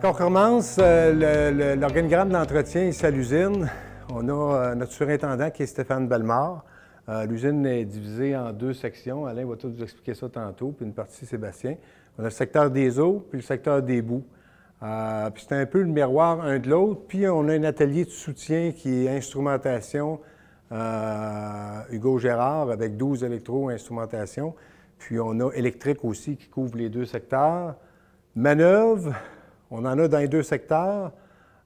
On recommence l'organigramme de l'entretien ici à l'usine. On a notre surintendant qui est Stéphane Bellemare. L'usine est divisée en deux sections. Alain va tout vous expliquer ça tantôt, puis une partie Sébastien. On a le secteur des eaux, puis le secteur des boues. Puis c'est un peu le miroir un de l'autre. Puis on a un atelier de soutien qui est instrumentation Hugo Gérard avec 12 électro-instrumentation. Puis on a électrique aussi qui couvre les deux secteurs. Manœuvre, on en a dans les deux secteurs.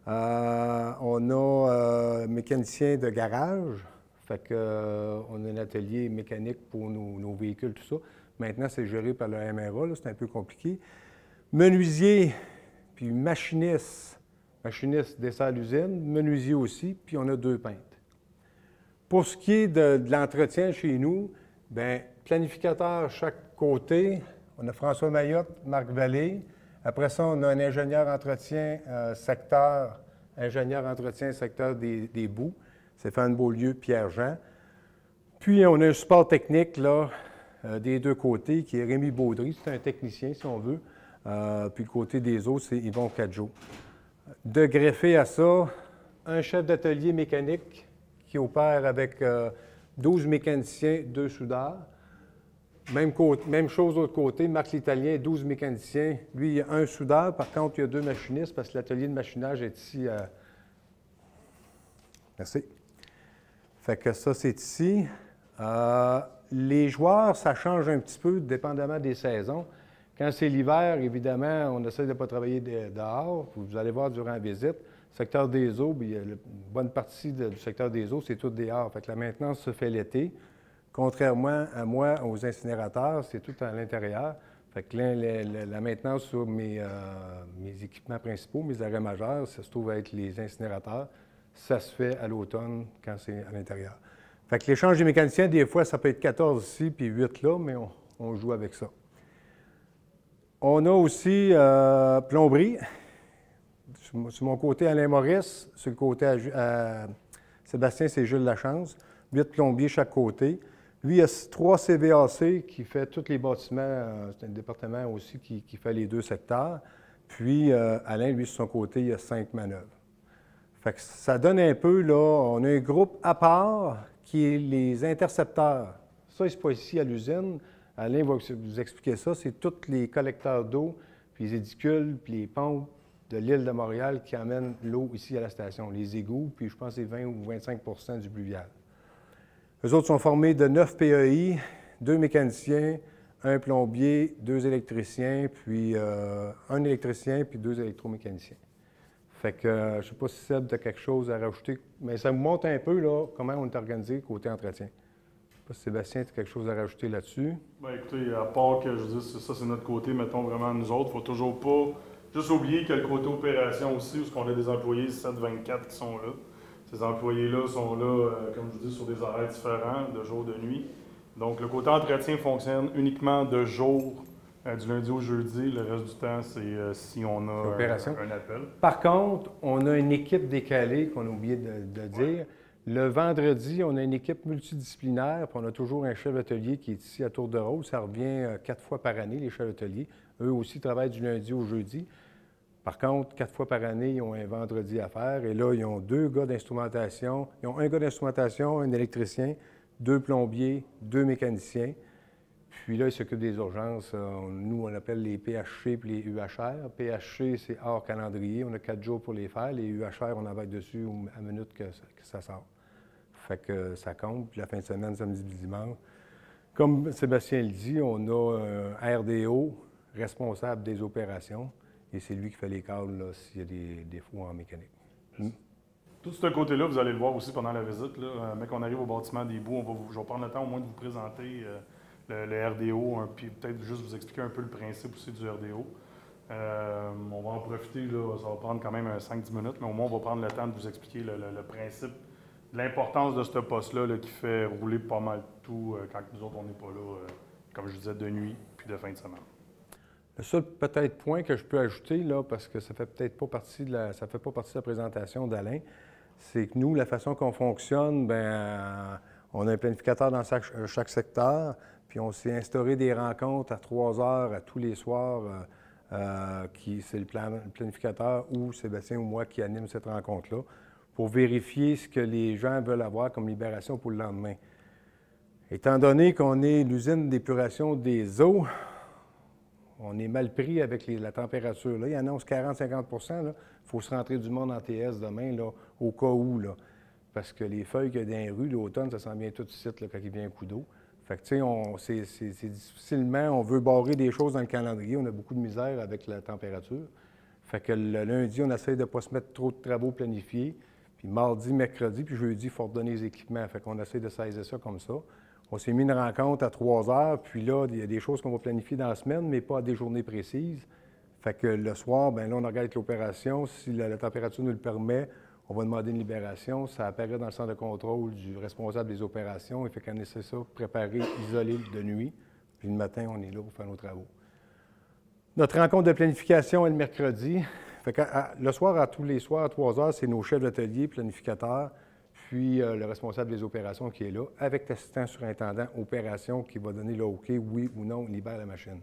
On a mécanicien de garage. Fait que, on a un atelier mécanique pour nos véhicules, tout ça. Maintenant, c'est géré par le MRA, c'est un peu compliqué. Menuisier, puis machiniste. Machiniste dessert l'usine, menuisier aussi, puis on a deux peintres. Pour ce qui est de l'entretien chez nous, bien, planificateur chaque côté, on a François Mayotte, Marc Vallée. Après ça, on a un ingénieur entretien secteur des boues. Stéphane Beaulieu, Pierre-Jean. Puis, on a un support technique là, des deux côtés, qui est Rémi Baudry. C'est un technicien, si on veut. Puis, le côté des autres, c'est Yvon Cadjo. De greffer à ça, un chef d'atelier mécanique qui opère avec 12 mécaniciens, 2 soudeurs. Même chose de l'autre côté, Marc l'Italien, 12 mécaniciens. Lui, il y a un soudeur. Par contre, il y a 2 machinistes parce que l'atelier de machinage est ici. Merci. Fait que ça, c'est ici. Les joueurs, ça change un petit peu dépendamment des saisons. Quand c'est l'hiver, évidemment, on essaie de ne pas travailler dehors. Vous allez voir durant la visite. Le secteur des eaux, bien, une bonne partie du secteur des eaux, c'est tout dehors. Fait que la maintenance se fait l'été. Contrairement à moi, aux incinérateurs, c'est tout à l'intérieur. Fait que la maintenance sur mes équipements principaux, mes arrêts majeurs, ça se trouve être les incinérateurs. Ça se fait à l'automne quand c'est à l'intérieur. Fait que l'échange des mécaniciens, des fois, ça peut être 14 ici puis 8 là, mais on joue avec ça. On a aussi plomberie. Sur mon côté, Alain Maurice. Sur le côté Sébastien, c'est Jules Lachance. 8 plombiers chaque côté. Lui, il y a 3 CVAC qui fait tous les bâtiments. C'est un département aussi qui fait les deux secteurs. Puis, Alain, lui, sur son côté, il y a 5 manœuvres. Fait que ça donne un peu, là, on a un groupe à part qui est les intercepteurs. Ça, c'est pas ici à l'usine. Alain va vous expliquer ça. C'est tous les collecteurs d'eau, puis les édicules, puis les pompes de l'île de Montréal qui amènent l'eau ici à la station. Les égouts, puis je pense que c'est 20 ou 25 du pluvial. Eux autres sont formés de 9 PEI, 2 mécaniciens, 1 plombier, 2 électriciens, puis 1 électricien, puis 2 électromécaniciens. Fait que je ne sais pas si Seb a quelque chose à rajouter, mais ça vous montre un peu là, comment on est organisé côté entretien. Je ne sais pas si Sébastien a quelque chose à rajouter là-dessus. Bien, écoutez, à part que je dis, ça c'est notre côté, mettons vraiment nous autres, il ne faut toujours pas juste oublier que le côté opération aussi, où on a des employés 7/24 qui sont là. Ces employés-là sont là, comme je vous dis, sur des horaires différents, de jour, de nuit. Donc, le côté entretien fonctionne uniquement de jour, du lundi au jeudi. Le reste du temps, c'est si on a un appel. Par contre, on a une équipe décalée qu'on a oublié de dire. Le vendredi, on a une équipe multidisciplinaire, puis on a toujours un chef d'atelier qui est ici à Tour de Rôde. Ça revient 4 fois par année, les chefs d'atelier. Eux aussi travaillent du lundi au jeudi. Par contre, 4 fois par année, ils ont un vendredi à faire. Et là, ils ont 2 gars d'instrumentation. Ils ont un gars d'instrumentation, un électricien, 2 plombiers, 2 mécaniciens. Puis là, ils s'occupent des urgences. Nous, on appelle les PHC et les UHR. PHC, c'est hors calendrier. On a 4 jours pour les faire. Les UHR, on en va dessus à la minute que ça sort. Fait que ça compte. Puis la fin de semaine, samedi, dimanche. Comme Sébastien le dit, on a un RDO, responsable des opérations. Et c'est lui qui fait les câbles s'il y a des défauts en mécanique. Tout ce côté-là, vous allez le voir aussi pendant la visite. Mais qu'on arrive au bâtiment des boues, je vais prendre le temps au moins de vous présenter le RDO, puis peut-être juste vous expliquer un peu le principe aussi du RDO. On va en profiter, là, ça va prendre quand même 5-10 minutes, mais au moins on va prendre le temps de vous expliquer le principe, l'importance de ce poste-là qui fait rouler pas mal tout quand nous autres on n'est pas là, comme je disais, de nuit puis de fin de semaine. Le seul peut-être point que je peux ajouter, là, parce que ça fait peut-être pas partie de la présentation d'Alain, c'est que nous, la façon qu'on fonctionne, bien, on a un planificateur dans chaque secteur, puis on s'est instauré des rencontres à 3 heures à tous les soirs c'est le planificateur ou Sébastien ou moi qui anime cette rencontre-là, pour vérifier ce que les gens veulent avoir comme libération pour le lendemain. Étant donné qu'on est l'usine d'épuration des eaux, on est mal pris avec la température. Là, il annonce 40-50 il faut se rentrer du monde en TS demain, là, au cas où. Là, parce que les feuilles qu'il y a dans les rues, l'automne, ça sent bien tout de suite là, quand il vient un coup d'eau. Fait que, tu sais, c'est difficilement, on veut barrer des choses dans le calendrier. On a beaucoup de misère avec la température. Fait que le lundi, on essaie de ne pas se mettre trop de travaux planifiés. Puis mardi, mercredi, puis jeudi, il faut redonner les équipements. Fait qu'on essaie de saisir ça comme ça. On s'est mis une rencontre à 3 heures, puis là, il y a des choses qu'on va planifier dans la semaine, mais pas à des journées précises. Fait que le soir, bien là, on regarde l'opération. Si la température nous le permet, on va demander une libération. Ça apparaît dans le centre de contrôle du responsable des opérations. Il fait qu'on essaie ça, préparer, isoler de nuit. Puis le matin, on est là pour faire nos travaux. Notre rencontre de planification est le mercredi. Fait que, le soir, tous les soirs, à 3 heures, c'est nos chefs d'atelier, planificateurs, puis le responsable des opérations qui est là, avec l'assistant surintendant opération qui va donner le OK, oui ou non, libère la machine.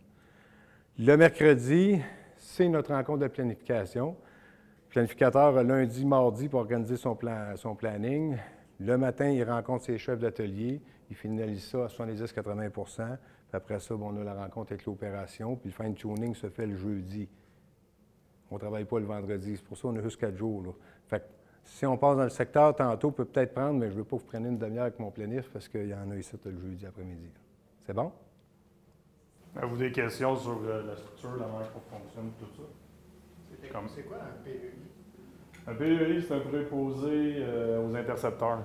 Le mercredi, c'est notre rencontre de planification. Planificateur lundi, mardi pour organiser son planning. Le matin, il rencontre ses chefs d'atelier. Il finalise ça à 70-80 Puis après ça, on a la rencontre avec l'opération. Puis le fine-tuning se fait le jeudi. On ne travaille pas le vendredi. C'est pour ça qu'on a juste 4 jours. Là. Fait que, si on passe dans le secteur, tantôt, peut peut-être prendre, mais je ne veux pas que vous preniez une demi-heure avec mon planif parce qu'il y en a ici le jeudi après-midi. C'est bon? Avez-vous des questions sur la structure, la manière dont ça fonctionne, tout ça? C'est quoi un PEI? Un PEI, c'est un préposé aux intercepteurs.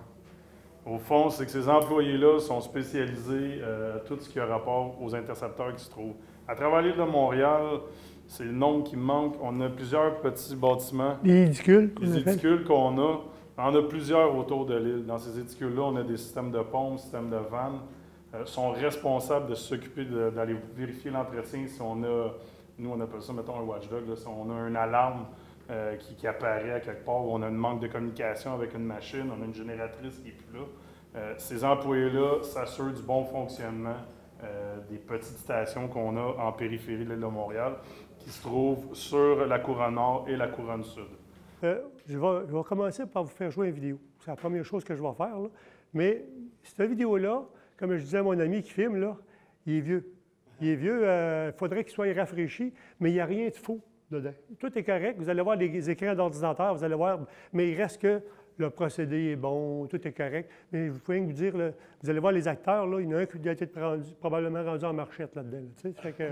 Au fond, c'est que ces employés-là sont spécialisés à tout ce qui a rapport aux intercepteurs qui se trouvent. À travers l'île de Montréal, c'est le nombre qui manque. On a plusieurs petits bâtiments. Les édicules? Les édicules qu'on a. On en a plusieurs autour de l'île. Dans ces édicules-là, on a des systèmes de pompes, systèmes de vannes. Sont responsables de s'occuper d'aller vérifier l'entretien si on a, nous on appelle ça, mettons, un watchdog, là, si on a une alarme qui apparaît à quelque part, ou on a un manque de communication avec une machine, on a une génératrice qui n'est plus là. Ces employés-là s'assurent du bon fonctionnement des petites stations qu'on a en périphérie de l'île de Montréal, qui se trouvent sur la couronne nord et la couronne sud. Je vais commencer par vous faire jouer une vidéo. C'est la première chose que je vais faire, là. Mais cette vidéo-là, comme je disais à mon ami qui filme, là, il est vieux. Il est vieux, il faudrait qu'il soit rafraîchi, mais il n'y a rien de faux dedans. Tout est correct. Vous allez voir des écrans d'ordinateur, vous allez voir, mais il reste que le procédé est bon, tout est correct. Mais je peux vous dire, là, vous allez voir les acteurs, là, il y en a un qui a été probablement rendu en marchette là-dedans. Là, fait que,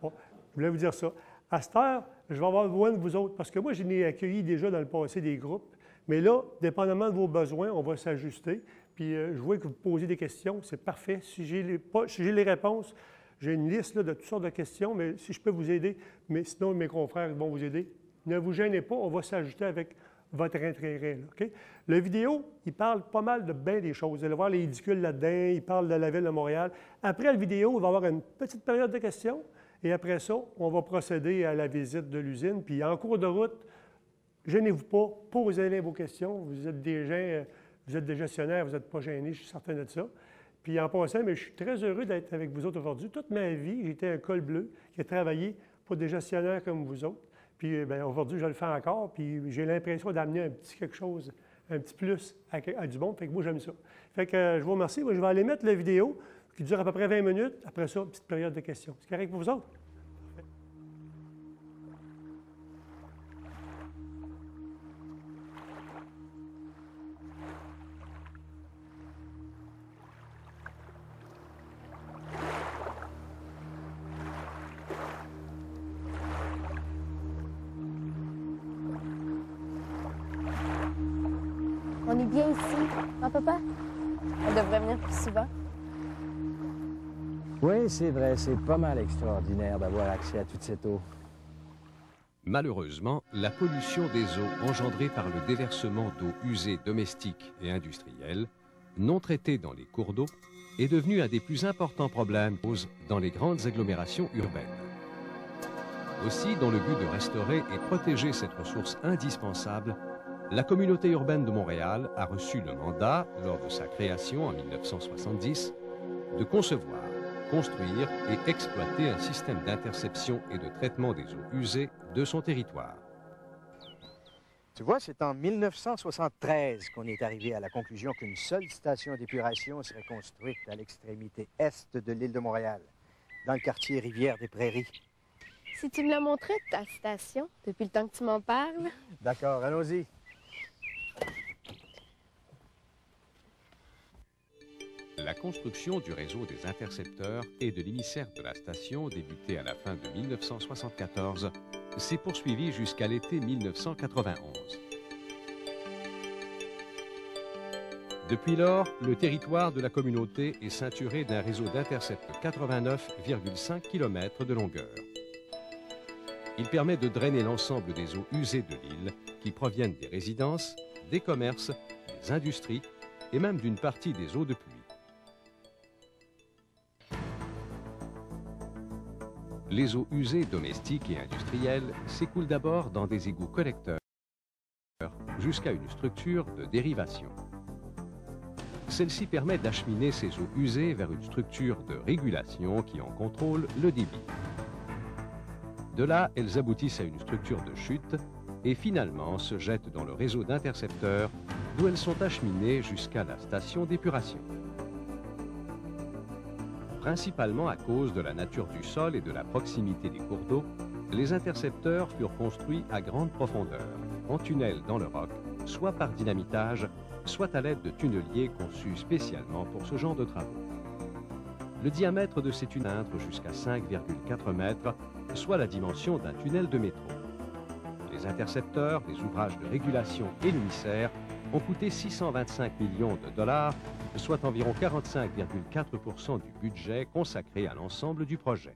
bon, je voulais vous dire ça. À cette heure, je vais avoir besoin de vous autres, parce que moi, je n'ai accueilli déjà dans le passé des groupes, mais là, dépendamment de vos besoins, on va s'ajuster. Puis je vois que vous posez des questions, c'est parfait. Si j'ai les réponses, j'ai une liste là, de toutes sortes de questions, mais si je peux vous aider, mais sinon mes confrères vont vous aider. Ne vous gênez pas, on va s'ajuster avec votre intérêt. Là, OK? La vidéo, il parle pas mal de bien des choses. Vous allez voir les édicules là-dedans, il parle de la ville de Montréal. Après la vidéo, il va y avoir une petite période de questions, et après ça, on va procéder à la visite de l'usine. Puis en cours de route, gênez-vous pas, posez vos questions. Vous êtes des gens... Vous êtes des gestionnaires, vous n'êtes pas gênés, je suis certain de ça. Puis en passant, mais je suis très heureux d'être avec vous autres aujourd'hui. Toute ma vie, j'étais un col bleu qui a travaillé pour des gestionnaires comme vous autres. Puis aujourd'hui, je le fais encore, puis j'ai l'impression d'amener un petit quelque chose, un petit plus à du monde. Fait que moi, j'aime ça. Fait que je vous remercie. Moi, je vais aller mettre la vidéo qui dure à peu près 20 minutes. Après ça, petite période de questions. C'est correct pour vous autres? On est bien ici, hein, papa? On devrait venir plus souvent. Oui, c'est vrai, c'est pas mal extraordinaire d'avoir accès à toute cette eau. Malheureusement, la pollution des eaux engendrée par le déversement d'eau usée domestique et industrielle, non traitée dans les cours d'eau, est devenue un des plus importants problèmes dans les grandes agglomérations urbaines. Aussi, dans le but de restaurer et protéger cette ressource indispensable, la communauté urbaine de Montréal a reçu le mandat, lors de sa création en 1970, de concevoir construire et exploiter un système d'interception et de traitement des eaux usées de son territoire. Tu vois, c'est en 1973 qu'on est arrivé à la conclusion qu'une seule station d'épuration serait construite à l'extrémité est de l'île de Montréal, dans le quartier Rivière-des-Prairies. Si tu me l'as montré, ta station, depuis le temps que tu m'en parles. D'accord, allons-y. La construction du réseau des intercepteurs et de l'émissaire de la station, débutée à la fin de 1974, s'est poursuivie jusqu'à l'été 1991. Depuis lors, le territoire de la communauté est ceinturé d'un réseau d'intercepts de 89,5 km de longueur. Il permet de drainer l'ensemble des eaux usées de l'île qui proviennent des résidences, des commerces, des industries et même d'une partie des eaux de pluie. Les eaux usées domestiques et industrielles s'écoulent d'abord dans des égouts collecteurs jusqu'à une structure de dérivation. Celle-ci permet d'acheminer ces eaux usées vers une structure de régulation qui en contrôle le débit. De là, elles aboutissent à une structure de chute et finalement se jettent dans le réseau d'intercepteurs d'où elles sont acheminées jusqu'à la station d'épuration. Principalement à cause de la nature du sol et de la proximité des cours d'eau, les intercepteurs furent construits à grande profondeur, en tunnel dans le roc, soit par dynamitage, soit à l'aide de tunneliers conçus spécialement pour ce genre de travaux. Le diamètre de ces tunnels atteint jusqu'à 5,4 mètres, soit la dimension d'un tunnel de métro. Les intercepteurs, les ouvrages de régulation et l'émissaire ont coûté 625 millions de dollars, soit environ 45,4% du budget consacré à l'ensemble du projet.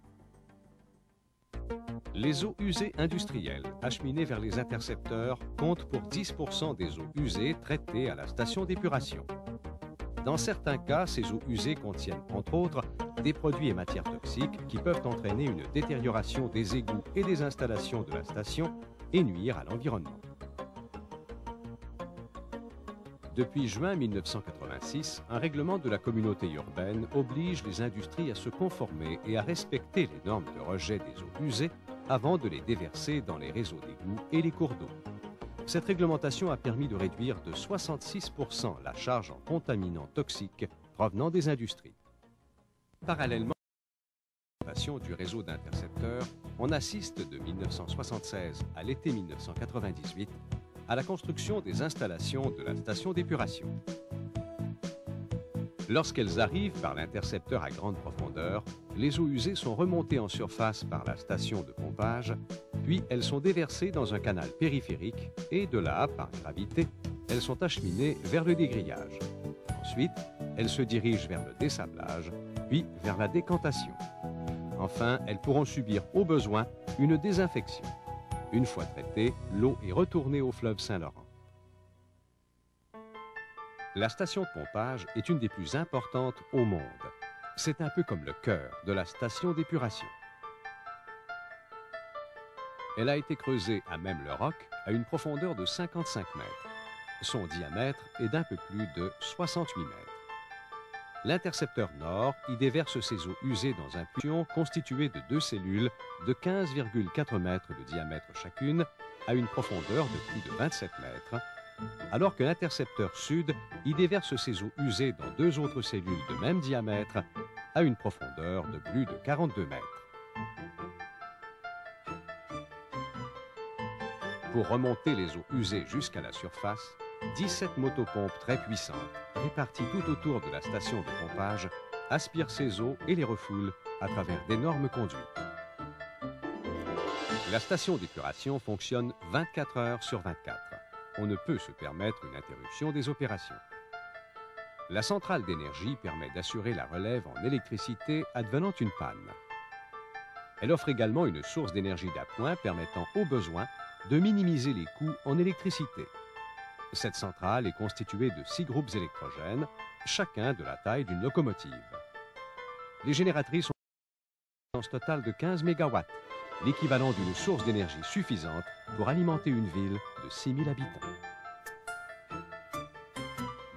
Les eaux usées industrielles acheminées vers les intercepteurs comptent pour 10% des eaux usées traitées à la station d'épuration. Dans certains cas, ces eaux usées contiennent, entre autres, des produits et matières toxiques qui peuvent entraîner une détérioration des égouts et des installations de la station et nuire à l'environnement. Depuis juin 1986, un règlement de la communauté urbaine oblige les industries à se conformer et à respecter les normes de rejet des eaux usées avant de les déverser dans les réseaux d'égouts et les cours d'eau. Cette réglementation a permis de réduire de 66% la charge en contaminants toxiques provenant des industries. Parallèlement à l'augmentation du réseau d'intercepteurs, on assiste de 1976 à l'été 1998 à la construction des installations de la station d'épuration. Lorsqu'elles arrivent par l'intercepteur à grande profondeur, les eaux usées sont remontées en surface par la station de pompage, puis elles sont déversées dans un canal périphérique et de là, par gravité, elles sont acheminées vers le dégrillage. Ensuite, elles se dirigent vers le dessablage, puis vers la décantation. Enfin, elles pourront subir au besoin une désinfection. Une fois traitée, l'eau est retournée au fleuve Saint-Laurent. La station de pompage est une des plus importantes au monde. C'est un peu comme le cœur de la station d'épuration. Elle a été creusée à même le roc à une profondeur de 55 mètres. Son diamètre est d'un peu plus de 68 mètres. L'intercepteur nord y déverse ses eaux usées dans un puits constitué de 2 cellules de 15,4 mètres de diamètre chacune à une profondeur de plus de 27 mètres, alors que l'intercepteur sud y déverse ses eaux usées dans 2 autres cellules de même diamètre à une profondeur de plus de 42 mètres. Pour remonter les eaux usées jusqu'à la surface, 17 motopompes très puissantes, réparties tout autour de la station de pompage, aspirent ces eaux et les refoulent à travers d'énormes conduites. La station d'épuration fonctionne 24 heures sur 24. On ne peut se permettre une interruption des opérations. La centrale d'énergie permet d'assurer la relève en électricité advenant une panne. Elle offre également une source d'énergie d'appoint permettant au besoin de minimiser les coûts en électricité. Cette centrale est constituée de 6 groupes électrogènes, chacun de la taille d'une locomotive. Les génératrices ont une puissance totale de 15 MW, l'équivalent d'une source d'énergie suffisante pour alimenter une ville de 6 000 habitants.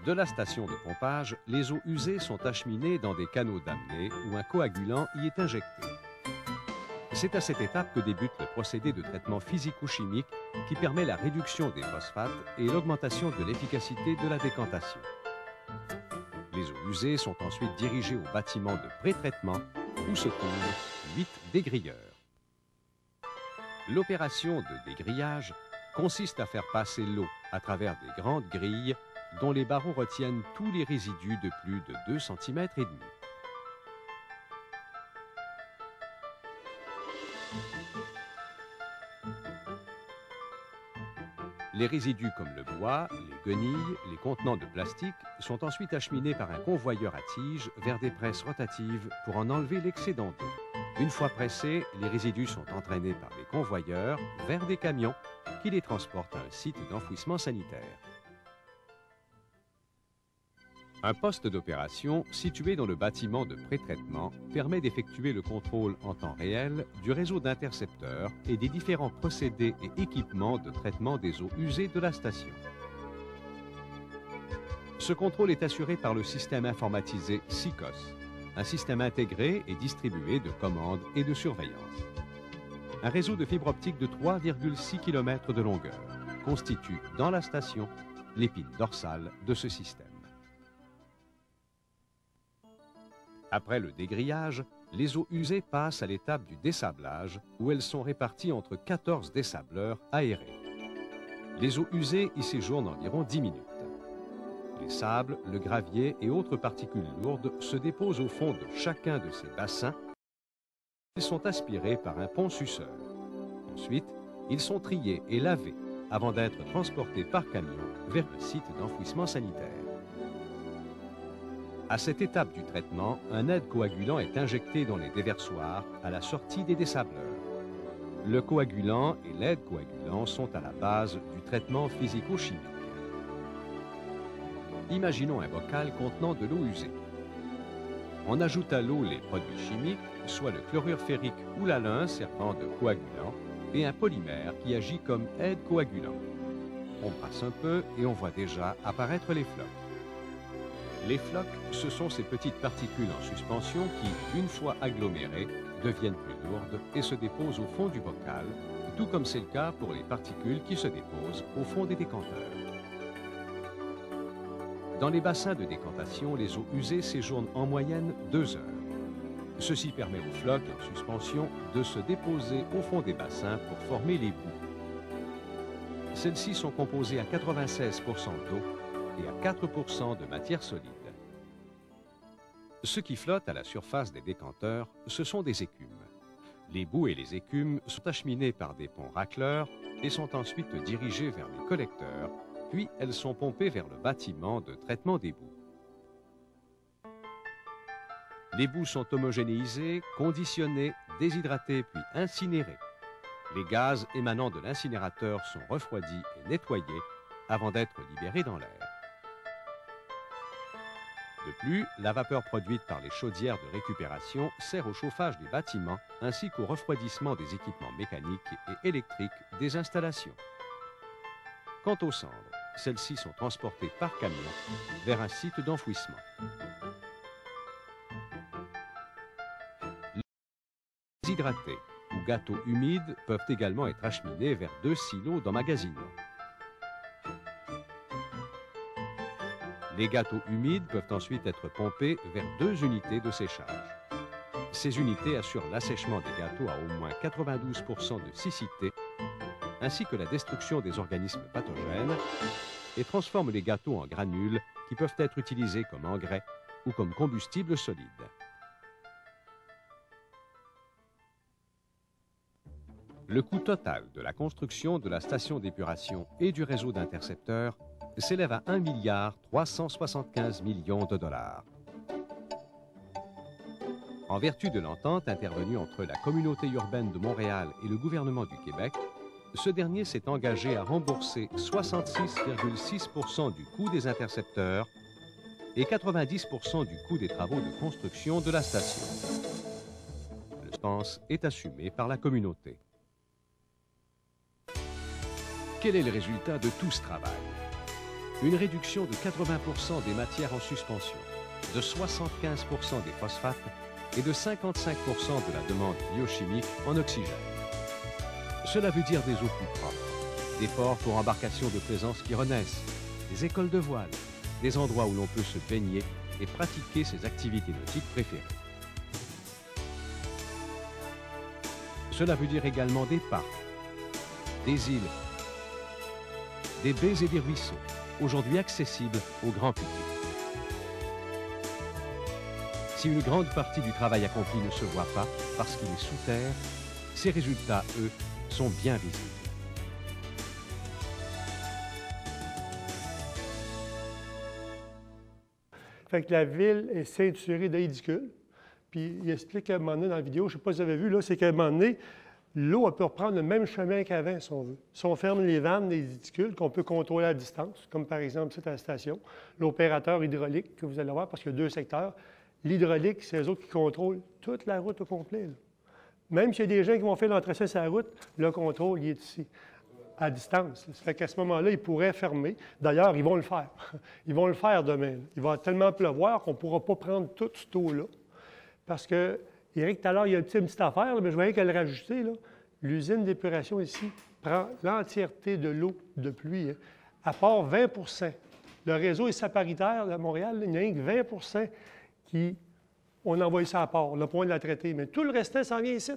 De la station de pompage, les eaux usées sont acheminées dans des canaux d'amener où un coagulant y est injecté. C'est à cette étape que débute le procédé de traitement physico-chimique qui permet la réduction des phosphates et l'augmentation de l'efficacité de la décantation. Les eaux usées sont ensuite dirigées au bâtiment de pré-traitement où se trouvent 8 dégrilleurs. L'opération de dégrillage consiste à faire passer l'eau à travers des grandes grilles dont les barreaux retiennent tous les résidus de plus de 2,5 cm. Les résidus comme le bois, les guenilles, les contenants de plastique sont ensuite acheminés par un convoyeur à tige vers des presses rotatives pour en enlever l'excédent d'eau. Une fois pressés, les résidus sont entraînés par des convoyeurs vers des camions qui les transportent à un site d'enfouissement sanitaire. Un poste d'opération situé dans le bâtiment de pré-traitement permet d'effectuer le contrôle en temps réel du réseau d'intercepteurs et des différents procédés et équipements de traitement des eaux usées de la station. Ce contrôle est assuré par le système informatisé SICOS, un système intégré et distribué de commandes et de surveillance. Un réseau de fibre optique de 3,6 km de longueur constitue dans la station l'épine dorsale de ce système. Après le dégrillage, les eaux usées passent à l'étape du dessablage où elles sont réparties entre 14 dessableurs aérés. Les eaux usées y séjournent environ 10 minutes. Les sables, le gravier et autres particules lourdes se déposent au fond de chacun de ces bassins. Ils sont aspirés par un pont suceur. Ensuite, ils sont triés et lavés avant d'être transportés par camion vers le site d'enfouissement sanitaire. À cette étape du traitement, un aide coagulant est injecté dans les déversoirs à la sortie des dessableurs. Le coagulant et l'aide coagulant sont à la base du traitement physico-chimique. Imaginons un bocal contenant de l'eau usée. On ajoute à l'eau les produits chimiques, soit le chlorure ferrique ou l'alun servant de coagulant, et un polymère qui agit comme aide coagulant. On brasse un peu et on voit déjà apparaître les flocs. Les flocs, ce sont ces petites particules en suspension qui, une fois agglomérées, deviennent plus lourdes et se déposent au fond du bocal, tout comme c'est le cas pour les particules qui se déposent au fond des décanteurs. Dans les bassins de décantation, les eaux usées séjournent en moyenne 2 heures. Ceci permet aux flocs en suspension de se déposer au fond des bassins pour former les boues. Celles-ci sont composées à 96% d'eau et à 4% de matière solide. Ce qui flotte à la surface des décanteurs, ce sont des écumes. Les boues et les écumes sont acheminées par des ponts racleurs et sont ensuite dirigées vers les collecteurs, puis elles sont pompées vers le bâtiment de traitement des boues. Les boues sont homogénéisées, conditionnées, déshydratées puis incinérées. Les gaz émanant de l'incinérateur sont refroidis et nettoyés avant d'être libérés dans l'air. De plus, la vapeur produite par les chaudières de récupération sert au chauffage des bâtiments ainsi qu'au refroidissement des équipements mécaniques et électriques des installations. Quant aux cendres, celles-ci sont transportées par camion vers un site d'enfouissement. Les hydratés ou gâteaux humides peuvent également être acheminés vers 2 silos d'emmagasinement. Les gâteaux humides peuvent ensuite être pompés vers 2 unités de séchage. Ces unités assurent l'assèchement des gâteaux à au moins 92% de siccité, ainsi que la destruction des organismes pathogènes, et transforment les gâteaux en granules qui peuvent être utilisés comme engrais ou comme combustible solide. Le coût total de la construction de la station d'épuration et du réseau d'intercepteurs s'élève à 1,375 milliard de dollars. En vertu de l'entente intervenue entre la communauté urbaine de Montréal et le gouvernement du Québec, ce dernier s'est engagé à rembourser 66,6% du coût des intercepteurs et 90% du coût des travaux de construction de la station. Le dépense est assumé par la communauté. Quel est le résultat de tout ce travail? une réduction de 80% des matières en suspension, de 75% des phosphates et de 55% de la demande biochimique en oxygène. Cela veut dire des eaux plus propres, des ports pour embarcations de plaisance qui renaissent, des écoles de voile, des endroits où l'on peut se baigner et pratiquer ses activités nautiques préférées. Cela veut dire également des parcs, des îles, des baies et des ruisseaux, aujourd'hui accessibles au grand public. Si une grande partie du travail accompli ne se voit pas parce qu'il est sous terre, ces résultats, eux, sont bien visibles. Fait que la ville est ceinturée d'édicules. Puis il explique à un moment donné dans la vidéo, je ne sais pas si vous avez vu, là, c'est qu'à un moment donné, l'eau peut reprendre le même chemin qu'avant, si on veut. Si on ferme les vannes, les édicules, qu'on peut contrôler à distance, comme par exemple c'est à la station, l'opérateur hydraulique que vous allez voir, parce qu'il y a 2 secteurs, l'hydraulique, c'est eux autres qui contrôlent toute la route au complet. Là. Même s'il y a des gens qui vont faire l'entretien sur la route, le contrôle, il est ici, à distance. Ça fait qu'à ce moment-là, ils pourraient fermer. D'ailleurs, ils vont le faire. Ils vont le faire demain. Il va tellement pleuvoir qu'on ne pourra pas prendre toute cette eau-là. Parce que, Éric, tout à l'heure, il y a une petite affaire, là, mais je voyais qu'elle rajouter. L'usine d'épuration ici prend l'entièreté de l'eau de pluie, hein, à part 20 %. Le réseau est saparitaire à Montréal, il n'y a rien que 20 % qui... On envoie ça à part, on n'a pas besoin de la traiter. Mais tout le restant s'en vient ici.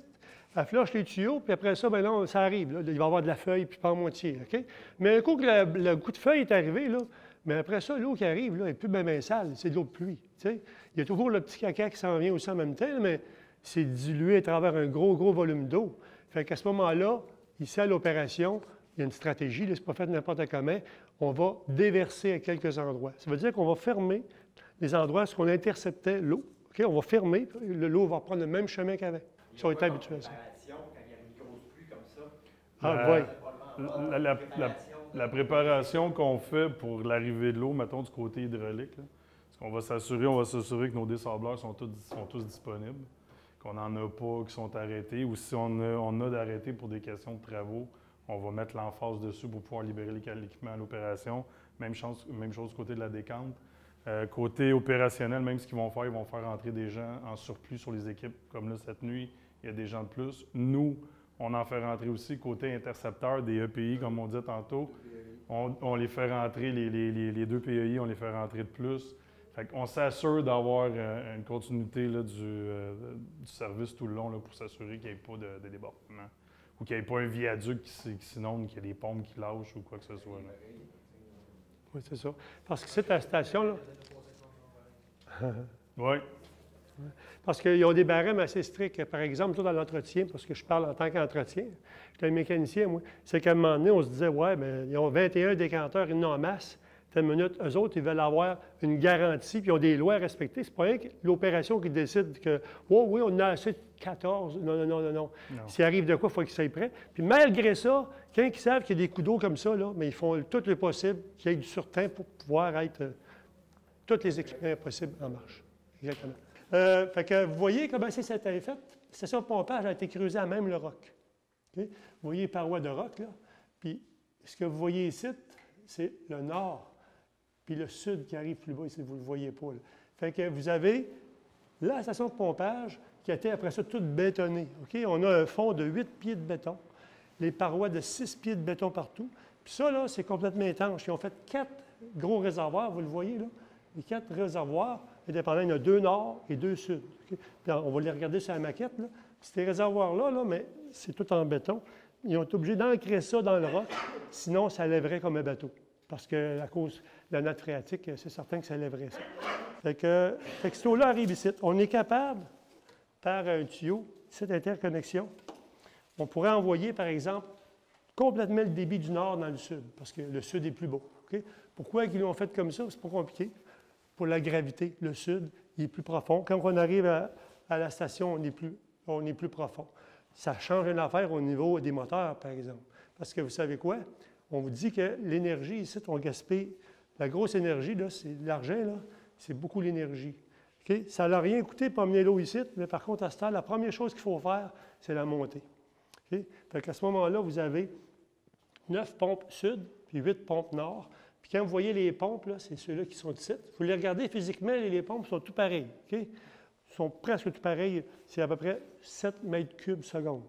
Elle flush les tuyaux, puis après ça, bien là, ça arrive. Là. Il va y avoir de la feuille, puis pas en moitié. OK? Mais un coup que le coup de feuille est arrivé, là, mais après ça, l'eau qui arrive, là, n'est plus bien sale. C'est de l'eau de pluie. T'sais? Il y a toujours le petit caca qui s'en vient aussi en même temps, mais c'est dilué à travers un gros volume d'eau. Fait qu'à ce moment-là, ici à l'opération, il y a une stratégie, ce n'est pas fait n'importe comment. On va déverser à quelques endroits. Ça veut dire qu'on va fermer les endroits où on interceptait l'eau. OK? On va fermer, l'eau va prendre le même chemin qu'avant. Si on est habitué à ça. La préparation qu'on fait pour l'arrivée de l'eau, mettons du côté hydraulique, là, c'est qu'on va s'assurer que nos dessableurs sont tous disponibles, qu'on n'en a pas qui sont arrêtés, ou si on a d'arrêtés pour des questions de travaux, on va mettre l'emphase dessus pour pouvoir libérer l'équipement à l'opération. Même chose du côté de la décante. Côté opérationnel, même ce qu'ils vont faire, ils vont faire entrer des gens en surplus sur les équipes. Comme là, cette nuit, il y a des gens de plus. Nous, on en fait rentrer aussi côté intercepteur des EPI, comme on dit tantôt. On les fait rentrer, les 2 PEI, on les fait rentrer de plus. Fait qu'on s'assure d'avoir une continuité là, du service tout le long là, pour s'assurer qu'il n'y ait pas de débordement. Ou qu'il n'y ait pas un viaduc qui s'inonde, qu'il y ait des pompes qui lâchent ou quoi que ce soit. Là. Oui, c'est ça. Parce que c'est à la station, là. Oui. Parce qu'ils ont des barèmes assez stricts. Par exemple, toi, dans l'entretien, parce que je parle en tant qu'entretien, j'étais un mécanicien, moi, c'est qu'à un moment donné, on se disait, ouais, bien, ils ont 21 décanteurs, ils n'ont en masse. Telle minute, eux autres, ils veulent avoir une garantie, puis ils ont des lois à respecter. C'est pas rien que l'opération qui décide que, oh, oui, on en a assez de 14. Non. S'il arrive de quoi, il faut qu'ils soient prêts. Puis malgré ça, quand ils savent qu'il y a des coups d'eau comme ça, là, mais ils font tout le possible qu'il y ait du surtemps pour pouvoir être tous les équipements possibles en marche. Exactement. Fait que vous voyez comment ça a été fait? La station de pompage a été creusée à même le roc. Okay? Vous voyez les parois de roc, là. Puis ce que vous voyez ici, c'est le nord. Puis le sud qui arrive plus bas, ici, vous ne le voyez pas. Là. Fait que vous avez la station de pompage qui a été après ça toute bétonnée. Okay? On a un fond de 8 pieds de béton, les parois de 6 pieds de béton partout. Puis ça, là, c'est complètement étanche. Ils ont fait 4 gros réservoirs, vous le voyez, là. Les 4 réservoirs, indépendants, il y en a 2 nord et 2 sud. Okay? Puis on va les regarder sur la maquette. Là. Ces réservoirs-là, là, mais c'est tout en béton. Ils ont été obligés d'ancrer ça dans le roc, sinon ça lèverait comme un bateau. Parce que à cause de la nappe phréatique, c'est certain que ça lèverait ça. Fait que cette eau-là arrive ici. On est capable, par un tuyau, cette interconnexion, on pourrait envoyer, par exemple, complètement le débit du nord dans le sud, parce que le sud est plus beau. Okay? Pourquoi ils l'ont fait comme ça? C'est pas compliqué. Pour la gravité, le sud, il est plus profond. Quand on arrive à la station, on est plus profond. Ça change une affaire au niveau des moteurs, par exemple. Parce que vous savez quoi? On vous dit que l'énergie, ici, on gaspille. La grosse énergie, là, c'est l'argent, là, c'est beaucoup l'énergie. Okay? Ça n'a rien coûté pour amener l'eau ici, mais par contre, à ce temps, la première chose qu'il faut faire, c'est la montée. Okay? Fait qu'à ce moment-là, vous avez 9 pompes sud, puis 8 pompes nord. Puis quand vous voyez les pompes, c'est ceux-là qui sont ici. Vous les regardez physiquement, les pompes sont tout pareils. OK? Ils sont presque tout pareils. C'est à peu près 7 mètres cubes seconde.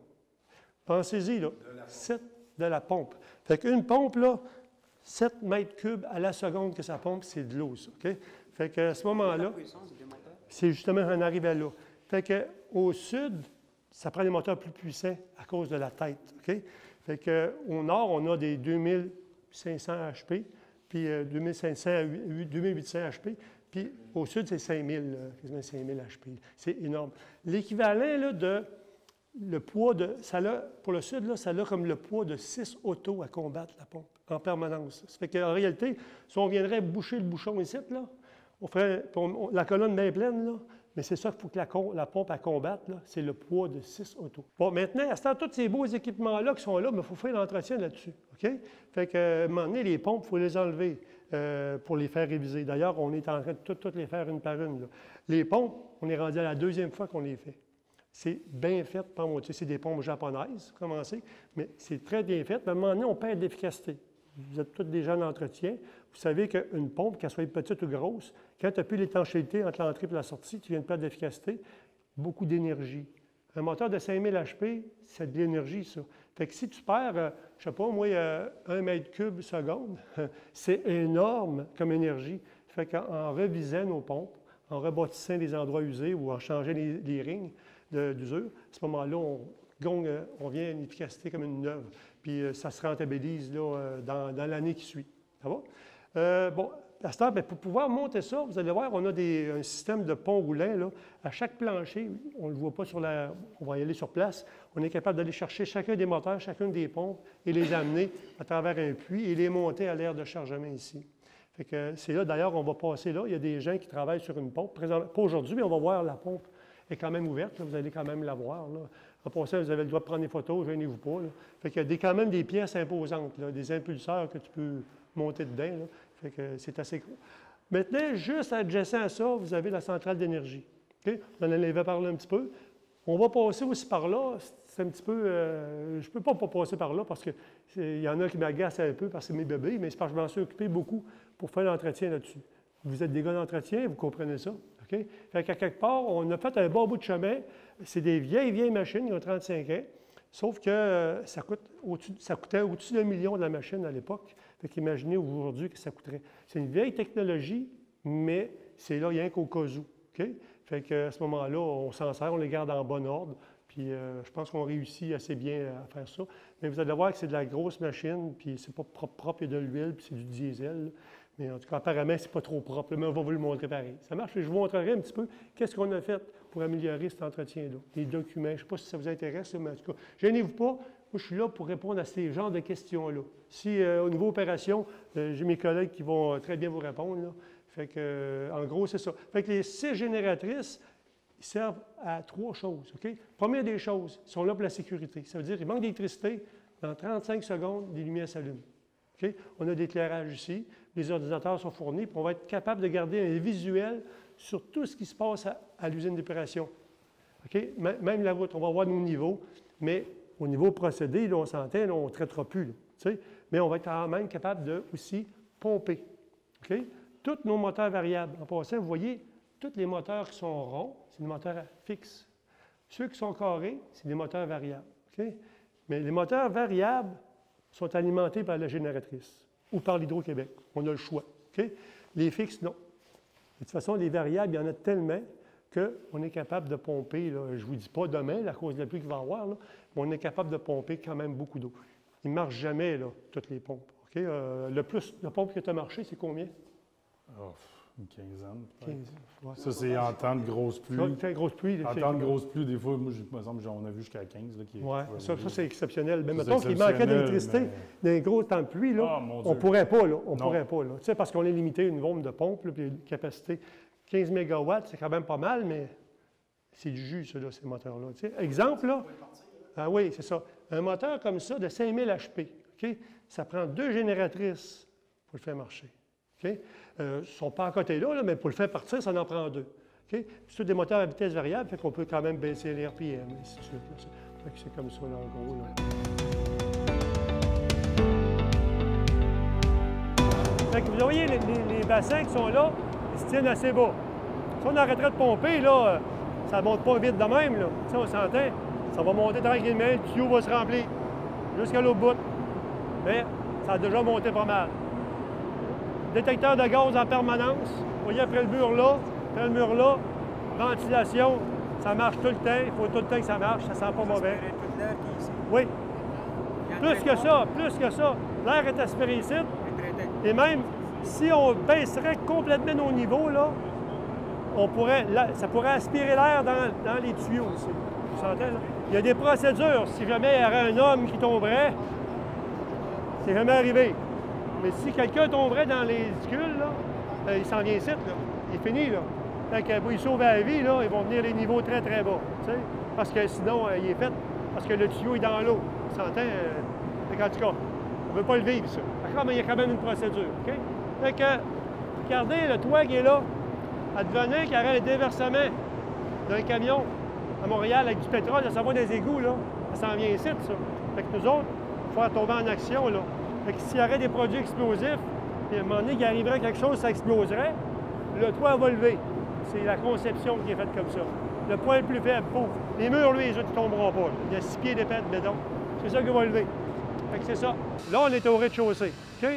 Pensez-y, là. 7 de la pompe. Fait qu'une pompe, là, 7 mètres cubes à la seconde que ça pompe, c'est de l'eau, ça. OK? Fait qu'à ce moment-là, c'est justement en arrivant là. Fait qu'au sud, ça prend des moteurs plus puissants à cause de la tête. OK? Fait qu'au nord, on a des 2500 HP, puis 2500 à 2800 HP, puis au sud, c'est 5000, quasiment 5000 HP. C'est énorme. L'équivalent là, de le poids de. Ça a, pour le sud, là, ça a comme le poids de 6 autos à combattre la pompe en permanence. Ça fait qu'en réalité, si on viendrait boucher le bouchon ici, là, on ferait la colonne bien pleine, là, mais c'est ça qu'il faut que la pompe à combattre, c'est le poids de 6 autos. Bon, maintenant, à ce temps, tous ces beaux équipements-là qui sont là, il faut faire l'entretien là-dessus. OK? Fait que, à un moment donné, les pompes, il faut les enlever pour les faire réviser. D'ailleurs, on est en train de toutes les faire une par une. Là. Les pompes, on est rendu à la deuxième fois qu'on les fait. C'est bien fait, par moi, c'est des pompes japonaises, commencer, mais c'est très bien fait. Mais à un moment donné, on perd d'efficacité. Vous êtes tous des gens d'entretien. Vous savez qu'une pompe, qu'elle soit petite ou grosse, quand tu n'as plus l'étanchéité entre l'entrée et la sortie, tu viens de perdre d'efficacité, beaucoup d'énergie. Un moteur de 5000 HP, c'est de l'énergie, ça. Fait que si tu perds, je ne sais pas, moi, 1 mètre cube seconde, c'est énorme comme énergie. Fait qu'en revisant nos pompes, en rebâtissant des endroits usés ou en changeant les rings d'usure, à ce moment-là, on vient à une efficacité comme une neuve. Puis ça se rentabilise là, dans l'année qui suit. Ça va? Bon, à ce temps, pour pouvoir monter ça, vous allez voir, on a un système de pont roulant. Là. À chaque plancher, on ne le voit pas on va y aller sur place, on est capable d'aller chercher chacun des moteurs, chacune des pompes et les amener à travers un puits et les monter à l'aire de chargement ici. Fait que c'est là, d'ailleurs, on va passer là. Il y a des gens qui travaillent sur une pompe. Pas aujourd'hui, mais on va voir la pompe est quand même ouverte. Là. Vous allez quand même la voir. Là. En passant, vous avez le droit de prendre des photos, gênez-vous pas. Là. Fait qu'il y a quand même des pièces imposantes, là, des impulseurs que tu peux monter dedans. Là. Fait que c'est assez gros. Maintenant, juste adjacent à ça, vous avez la centrale d'énergie. Okay? On en avait parlé un petit peu. On va passer aussi par là. C'est un petit peu... je ne peux pas passer par là parce qu'il y en a qui m'agacent un peu parce que c'est mes bébés, mais c'est parce que je m'en suis occupé beaucoup pour faire l'entretien là-dessus. Vous êtes des gars d'entretien, vous comprenez ça. Okay? Fait qu'à quelque part, on a fait un bon bout de chemin. C'est des vieilles machines, qui ont 35 ans. Sauf que ça coûtait au-dessus d'1 million de la machine à l'époque. Fait qu'imaginez aujourd'hui que ça coûterait. C'est une vieille technologie, mais c'est là rien qu'au cas où. Okay? Fait qu'à ce moment-là, on s'en sert, on les garde en bon ordre. Puis je pense qu'on réussit assez bien à faire ça. Mais vous allez voir que c'est de la grosse machine, puis c'est pas propre, il y a de l'huile, puis c'est du diesel. Mais en tout cas, apparemment, c'est pas trop propre, mais on va vous le montrer pareil. Ça marche, je vous montrerai un petit peu qu'est-ce qu'on a fait pour améliorer cet entretien-là. Les documents, je ne sais pas si ça vous intéresse, mais en tout cas, gênez-vous pas. Moi, je suis là pour répondre à ces genres de questions-là. Si, au niveau opération, j'ai mes collègues qui vont très bien vous répondre. Là. Fait que, en gros, c'est ça. Fait que les 6 génératrices, ils servent à 3 choses. OK? Première des choses, ils sont là pour la sécurité. Ça veut dire qu'il manque d'électricité. Dans 35 secondes, les lumières s'allument. OK? On a de l'éclairage ici. Les ordinateurs sont fournis. Puis on va être capable de garder un visuel sur tout ce qui se passe à l'usine d'épuration. OK? Même la route, on va voir nos niveaux. Mais au niveau procédé, là, on s'entend, là, on ne traitera plus. Là, mais on va être quand même capable de aussi pomper. OK? Tous nos moteurs variables. En passant, vous voyez, tous les moteurs qui sont ronds, c'est des moteurs fixes. Ceux qui sont carrés, c'est des moteurs variables. OK? Mais les moteurs variables sont alimentés par la génératrice ou par l'Hydro-Québec. On a le choix. OK? Les fixes, non. De toute façon, les variables, il y en a tellement qu'on est capable de pomper, là, je ne vous dis pas demain, à cause de la pluie qu'il va y avoir, là, mais on est capable de pomper quand même beaucoup d'eau. Il ne marche jamais, là, toutes les pompes. OK? Le plus de pompes qui a marché, c'est combien? Oh, une quinzaine. 15, ouais. Ça, c'est en temps de grosse pluie. En temps de grosse pluie, des fois, moi, il me semble on a vu jusqu'à 15. Oui, ça c'est exceptionnel. Mais mettons qu'il manquait d'électricité dans un gros temps de pluie, là, on ne pourrait pas. Là, on pourrait pas. Là. Tu sais, parce qu'on est limité à une nombre de pompes, là, puis une capacité. 15 MW, c'est quand même pas mal, mais c'est du jus, ça, là, ces moteurs-là. Tu sais. Exemple, là. Ah oui, c'est ça. Un moteur comme ça, de 5000 HP, OK? Ça prend 2 génératrices pour le faire marcher. OK? Ils ne sont pas à côté là, mais pour le faire partir, ça en prend 2. Okay? C'est des moteurs à vitesse variable, fait qu'on peut quand même baisser les RPM, et ainsi de suite. C'est comme ça, là, en gros. Là. Fait que vous voyez, les bassins qui sont là, ils se tiennent assez bas. Si on arrêterait de pomper, là, ça ne monte pas vite de même, là. Tu sais, on s'entend. Ça va monter tranquillement, le tuyau va se remplir jusqu'à l'autre bout. Mais ça a déjà monté pas mal. Détecteur de gaz en permanence. Vous voyez, après le mur là, ventilation, ça marche tout le temps. Il faut tout le temps que ça marche, ça sent pas mauvais. Oui. Plus que ça. L'air est aspiré ici. Et même si on baisserait complètement nos niveaux, là, ça pourrait aspirer l'air dans les tuyaux aussi. Vous sentez, là? Il y a des procédures. Si jamais il y aurait un homme qui tomberait, c'est jamais arrivé. Mais si quelqu'un tomberait dans les édicules, là, il s'en vient ici, là. Il est fini, là. Fait que pour y sauver la vie, là, ils vont venir les niveaux très, très bas. T'sais? Parce que sinon, il est fait. Parce que le tuyau est dans l'eau. Tu s'entend? En tout cas, on ne veut pas le vivre, ça. Mais il y a quand même une procédure. OK? Fait que, regardez, le toit qui est là, advenait qu'il y aurait un déversement d'un camion à Montréal avec du pétrole, ça va des égouts, là. Ça s'en vient ici, ça. Fait que nous autres, il faut tomber en action, là. Fait que s'il y aurait des produits explosifs, puis à un moment donné, qu'il arriverait quelque chose, ça exploserait, le toit va lever. C'est la conception qui est faite comme ça. Le point le plus faible, pouf. Les murs, lui, les autres, ils ne tomberont pas. Il y a 6 pieds d'épais de béton. C'est ça qui va lever. Fait que c'est ça. Là, on est au rez-de-chaussée. OK?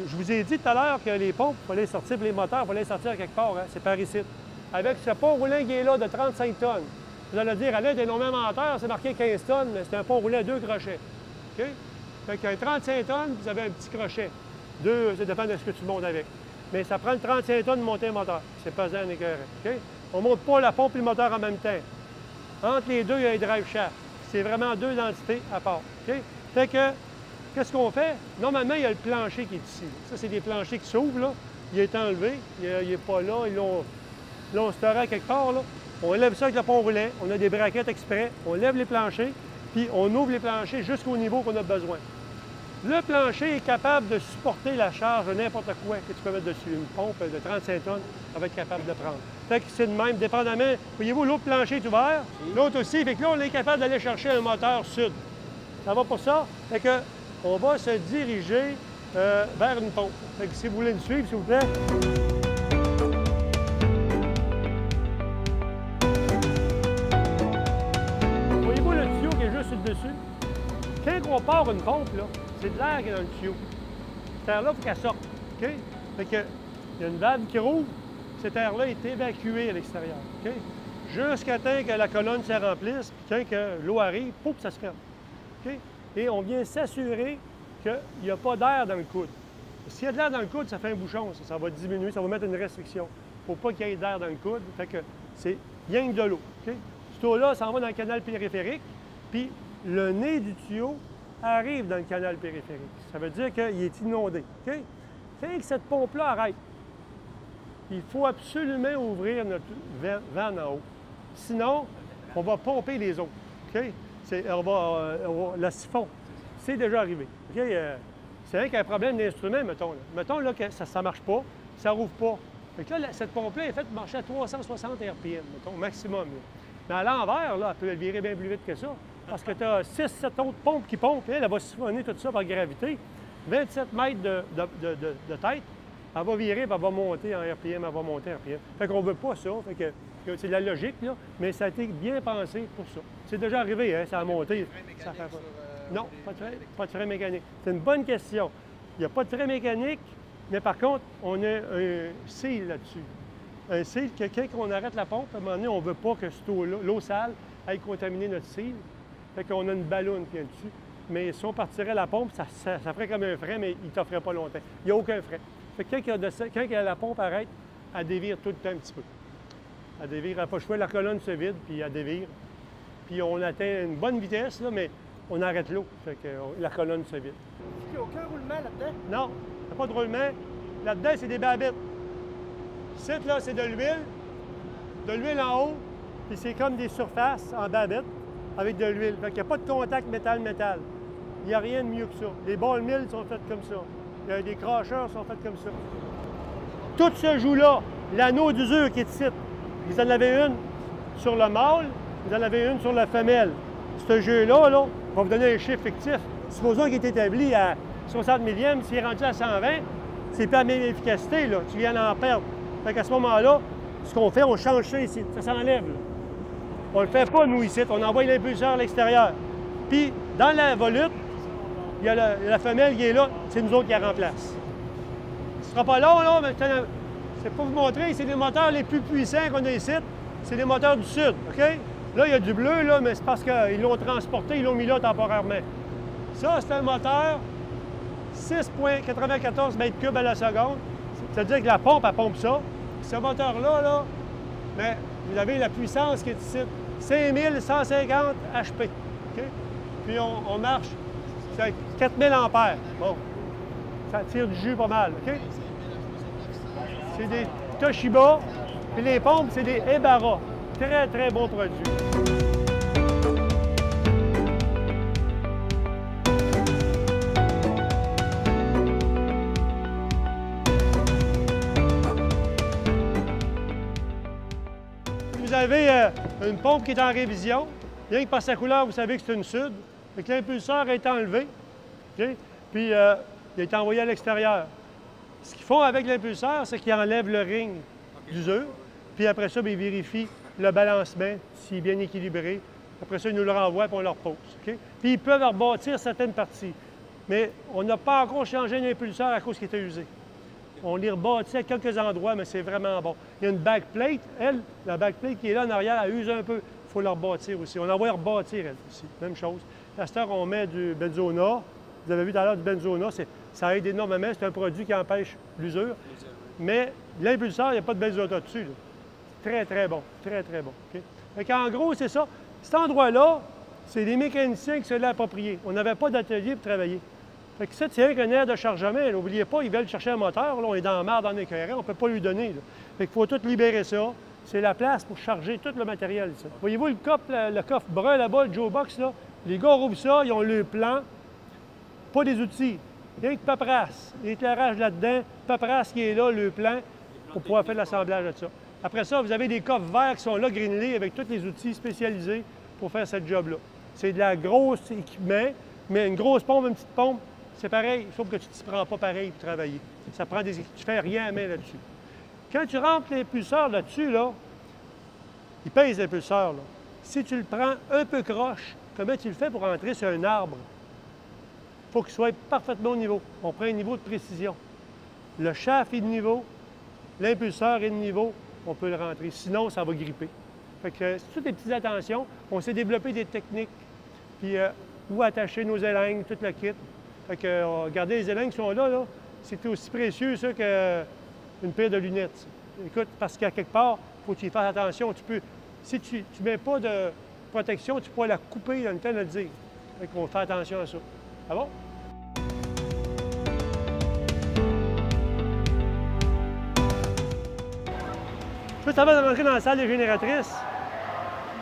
Je vous ai dit tout à l'heure que les pompes, il fallait sortir, puis les moteurs, il fallait sortir quelque part. Hein? C'est par ici. Avec ce pont roulant qui est là de 35 tonnes. Vous allez dire, à l'aide des nommés-menteurs, c'est marqué 15 tonnes, mais c'est un pont roulant à 2 crochets. OK? Fait qu'un 35 tonnes, vous avez un petit crochet. 2, ça dépend de ce que tu montes avec. Mais ça prend le 35 tonnes de monter un moteur. C'est pesant en écœurant. OK? On ne monte pas la pompe et le moteur en même temps. Entre les deux, il y a un drive shaft. C'est vraiment deux entités à part. OK? Fait que, qu'est-ce qu'on fait? Normalement, il y a le plancher qui est ici. Ça, c'est des planchers qui s'ouvrent, là. Il est enlevé. Il n'est pas là. Ils l'ont storé quelque part, là. On lève ça avec le pont roulant. On a des braquettes exprès. On lève les planchers, puis on ouvre les planchers jusqu'au niveau qu'on a besoin. Le plancher est capable de supporter la charge de n'importe quoi que tu peux mettre dessus. Une pompe de 35 tonnes, ça va être capable de prendre. Fait que c'est de même, dépendamment. Voyez-vous, l'autre plancher est ouvert, l'autre aussi. Fait que là, on est capable d'aller chercher un moteur sud. Ça va pour ça? Fait que on va se diriger vers une pompe. Fait que si vous voulez nous suivre, s'il vous plaît. Voyez-vous le tuyau qui est juste sur le dessus? Quand on part une pompe, là, c'est de l'air qui est dans le tuyau. Cette air-là, il faut qu'elle sorte. OK? Fait que, il y a une valve qui rouvre, cet air-là est évacué à l'extérieur. OK? Jusqu'à temps que la colonne se remplisse, puis quand l'eau arrive, pouf, ça se ferme. OK? Et on vient s'assurer qu'il n'y a pas d'air dans le coude. S'il y a de l'air dans le coude, ça fait un bouchon, ça va diminuer, ça va mettre une restriction. Il ne faut pas qu'il y ait d'air dans le coude. Fait que c'est rien que de l'eau. OK? Cette eau-là, ça va dans le canal périphérique, puis le nez du tuyau arrive dans le canal périphérique. Ça veut dire qu'il est inondé. OK? Fait que cette pompe-là arrête. Il faut absolument ouvrir notre vanne en haut. Sinon, on va pomper les autres. OK? Le siphon. C'est déjà arrivé. OK? C'est vrai qu'il y a un problème d'instrument, mettons. Là. Mettons là, que ça ne marche pas, ça ne rouvre pas. Fait que là, cette pompe-là est faite pour marcher à 360 RPM, mettons, maximum. Là. Mais à l'envers, là, elle peut virer bien plus vite que ça. Parce que tu as 6-7 autres pompes qui pompent, elle va siphonner tout ça par gravité. 27 mètres de tête, elle va virer, puis elle va monter en RPM, elle va monter en RPM. Fait qu'on ne veut pas ça, fait que c'est de la logique, là, mais ça a été bien pensé pour ça. C'est déjà arrivé, hein, ça a monté. Ça fait pas. Non, pas de frein mécanique. C'est une bonne question. Il n'y a pas de frein mécanique, mais par contre, on a un seal là-dessus. Un seal que quand on arrête la pompe, à un moment donné, on ne veut pas que l'eau sale aille contaminer notre seal. Fait qu'on a une ballonne qui est dessus. Mais si on partirait la pompe, ça ferait comme un frein, mais il ne t'offrait pas longtemps. Il n'y a aucun frein. Fait que quand la pompe arrête, elle dévire tout le temps un petit peu. Elle dévire, elle n'a pas le choix, la colonne se vide, puis elle dévire. Puis on atteint une bonne vitesse, là, mais on arrête l'eau. Fait que la colonne se vide. Il n'y a aucun roulement là-dedans? Non, il n'y a pas de roulement. Là-dedans, c'est des babettes. Ici, là, c'est de l'huile en haut, puis c'est comme des surfaces en babettes avec de l'huile. Fait qu'il n'y a pas de contact métal-métal. Il n'y a rien de mieux que ça. Les ball mills sont faites comme ça. Les cracheurs sont faits comme ça. Tout se joue là. L'anneau d'usure qui est ici. Vous en avez une sur le mâle, vous en avez une sur la femelle. Ce jeu-là, là, va vous donner un chiffre fictif. Supposons qu'il est établi à 60 millièmes, s'il est rendu à 120, c'est pas la même efficacité, là. Tu viens d'en perdre. Fait qu'à ce moment-là, ce qu'on fait, on change ça ici. Ça s'enlève, là. On le fait pas, nous, ici. On envoie l'impulseur à l'extérieur. Puis, dans la volute, il y a la femelle qui est là. C'est nous autres qui la remplace. Ce sera pas long, là, mais c'est pour vous montrer, c'est les moteurs les plus puissants qu'on a ici. C'est les moteurs du Sud, OK? Là, il y a du bleu, là, mais c'est parce qu'ils l'ont transporté, ils l'ont mis là temporairement. Ça, c'est un moteur 6,94 mètres cubes à la seconde. C'est-à-dire que la pompe, elle pompe ça. Ce moteur-là, là, bien, vous avez la puissance qui est ici. 5150 HP. OK? Puis on marche, c'est 4000 ampères. Bon, ça tire du jus pas mal. OK? C'est des Toshiba. Puis les pompes, c'est des Ebara. Très, très bons produits. Vous avez une pompe qui est en révision. Rien que par sa couleur, vous savez que c'est une Sud. L'impulseur est enlevé. Okay? Puis il a été envoyé à l'extérieur. Ce qu'ils font avec l'impulseur, c'est qu'ils enlèvent le ring d'usure. Puis après ça, bien, ils vérifient le balancement, s'il est bien équilibré. Après ça, ils nous le renvoient et on le repose. Okay? Puis ils peuvent rebâtir certaines parties. Mais on n'a pas encore changé l'impulseur à cause qu'il était usé. On les rebâtit à quelques endroits, mais c'est vraiment bon. Il y a une backplate. Elle, la backplate qui est là en arrière, elle use un peu. Il faut la rebâtir aussi. On l'envoie rebâtir, elle aussi. Même chose. À cette heure, on met du Benzona. Vous avez vu tout à l'heure du Benzona. Ça aide énormément. C'est un produit qui empêche l'usure. Mais l'impulseur, il n'y a pas de Benzona dessus. Là. Très, très bon. Très, très bon. Okay? Fait qu'en gros, c'est ça. Cet endroit-là, c'est des mécaniciens qui se l'ont approprié. On n'avait pas d'atelier pour travailler. Fait que ça, c'est un air de chargement. N'oubliez pas, ils veulent chercher un moteur. Là, on est dans la mer, dans l'éclairé. On ne peut pas lui donner. Là. Fait qu'il faut tout libérer ça. C'est la place pour charger tout le matériel. Ça. Voyez-vous le coffre brun là-bas, le Joe Box, là? Les gars rouvrent ça, ils ont le plan. Pas des outils. Rien que paperasse. L'éclairage là-dedans, paperasse qui est là, le plan, pour pouvoir faire l'assemblage de ça. Après ça, vous avez des coffres verts qui sont là, greenlés, avec tous les outils spécialisés pour faire ce job-là. C'est de la grosse équipement, mais une grosse pompe, une petite pompe, c'est pareil, sauf que tu ne t'y prends pas pareil pour travailler. Ça prend tu fais rien à main là-dessus. Quand tu rentres l'impulseur là-dessus, là, il pèse l'impulseur. Si tu le prends un peu croche, comment tu le fais pour rentrer sur un arbre? Il faut qu'il soit parfaitement au niveau. On prend un niveau de précision. Le shaft est de niveau, l'impulseur est de niveau, on peut le rentrer. Sinon, ça va gripper. Fait que c'est toutes des petites attentions. On s'est développé des techniques, puis où attacher nos élingues, tout le kit. Fait que, regardez, les élingues qui sont là, c'est aussi précieux, ça, qu'une paire de lunettes. Ça. Écoute, parce qu'à quelque part, il faut que tu y fasses attention. Si tu ne mets pas de protection, tu pourras la couper dans le temps de le dire. Fait qu'on fait attention à ça. Ah bon? Juste avant de rentrer dans la salle des génératrices,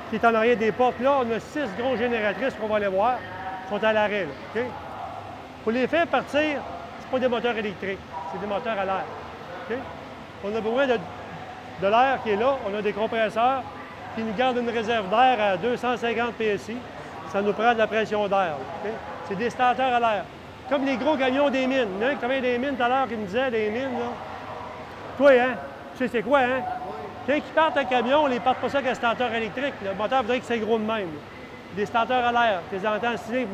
qui est en arrière des portes, là, on a 6 grosses génératrices qu'on va aller voir. Elles sont à l'arrêt, là. OK? Pour les faire partir, ce pas des moteurs électriques, c'est des moteurs à l'air. OK? On a besoin de l'air qui est là. On a des compresseurs qui nous gardent une réserve d'air à 250 PSI. Ça nous prend de la pression d'air. Okay? C'est des stateurs à l'air. Comme les gros camions des mines. Il y en a un qui travaillait des mines tout à l'heure qui me disait des mines. Là. Toi, hein? Tu sais c'est quoi, hein? Quand ils partent un camion, on ne les parte pas ça avec un stateur électrique. Le moteur voudrait que c'est gros de même. Là. Des stateurs à l'air. Tu les entends signer.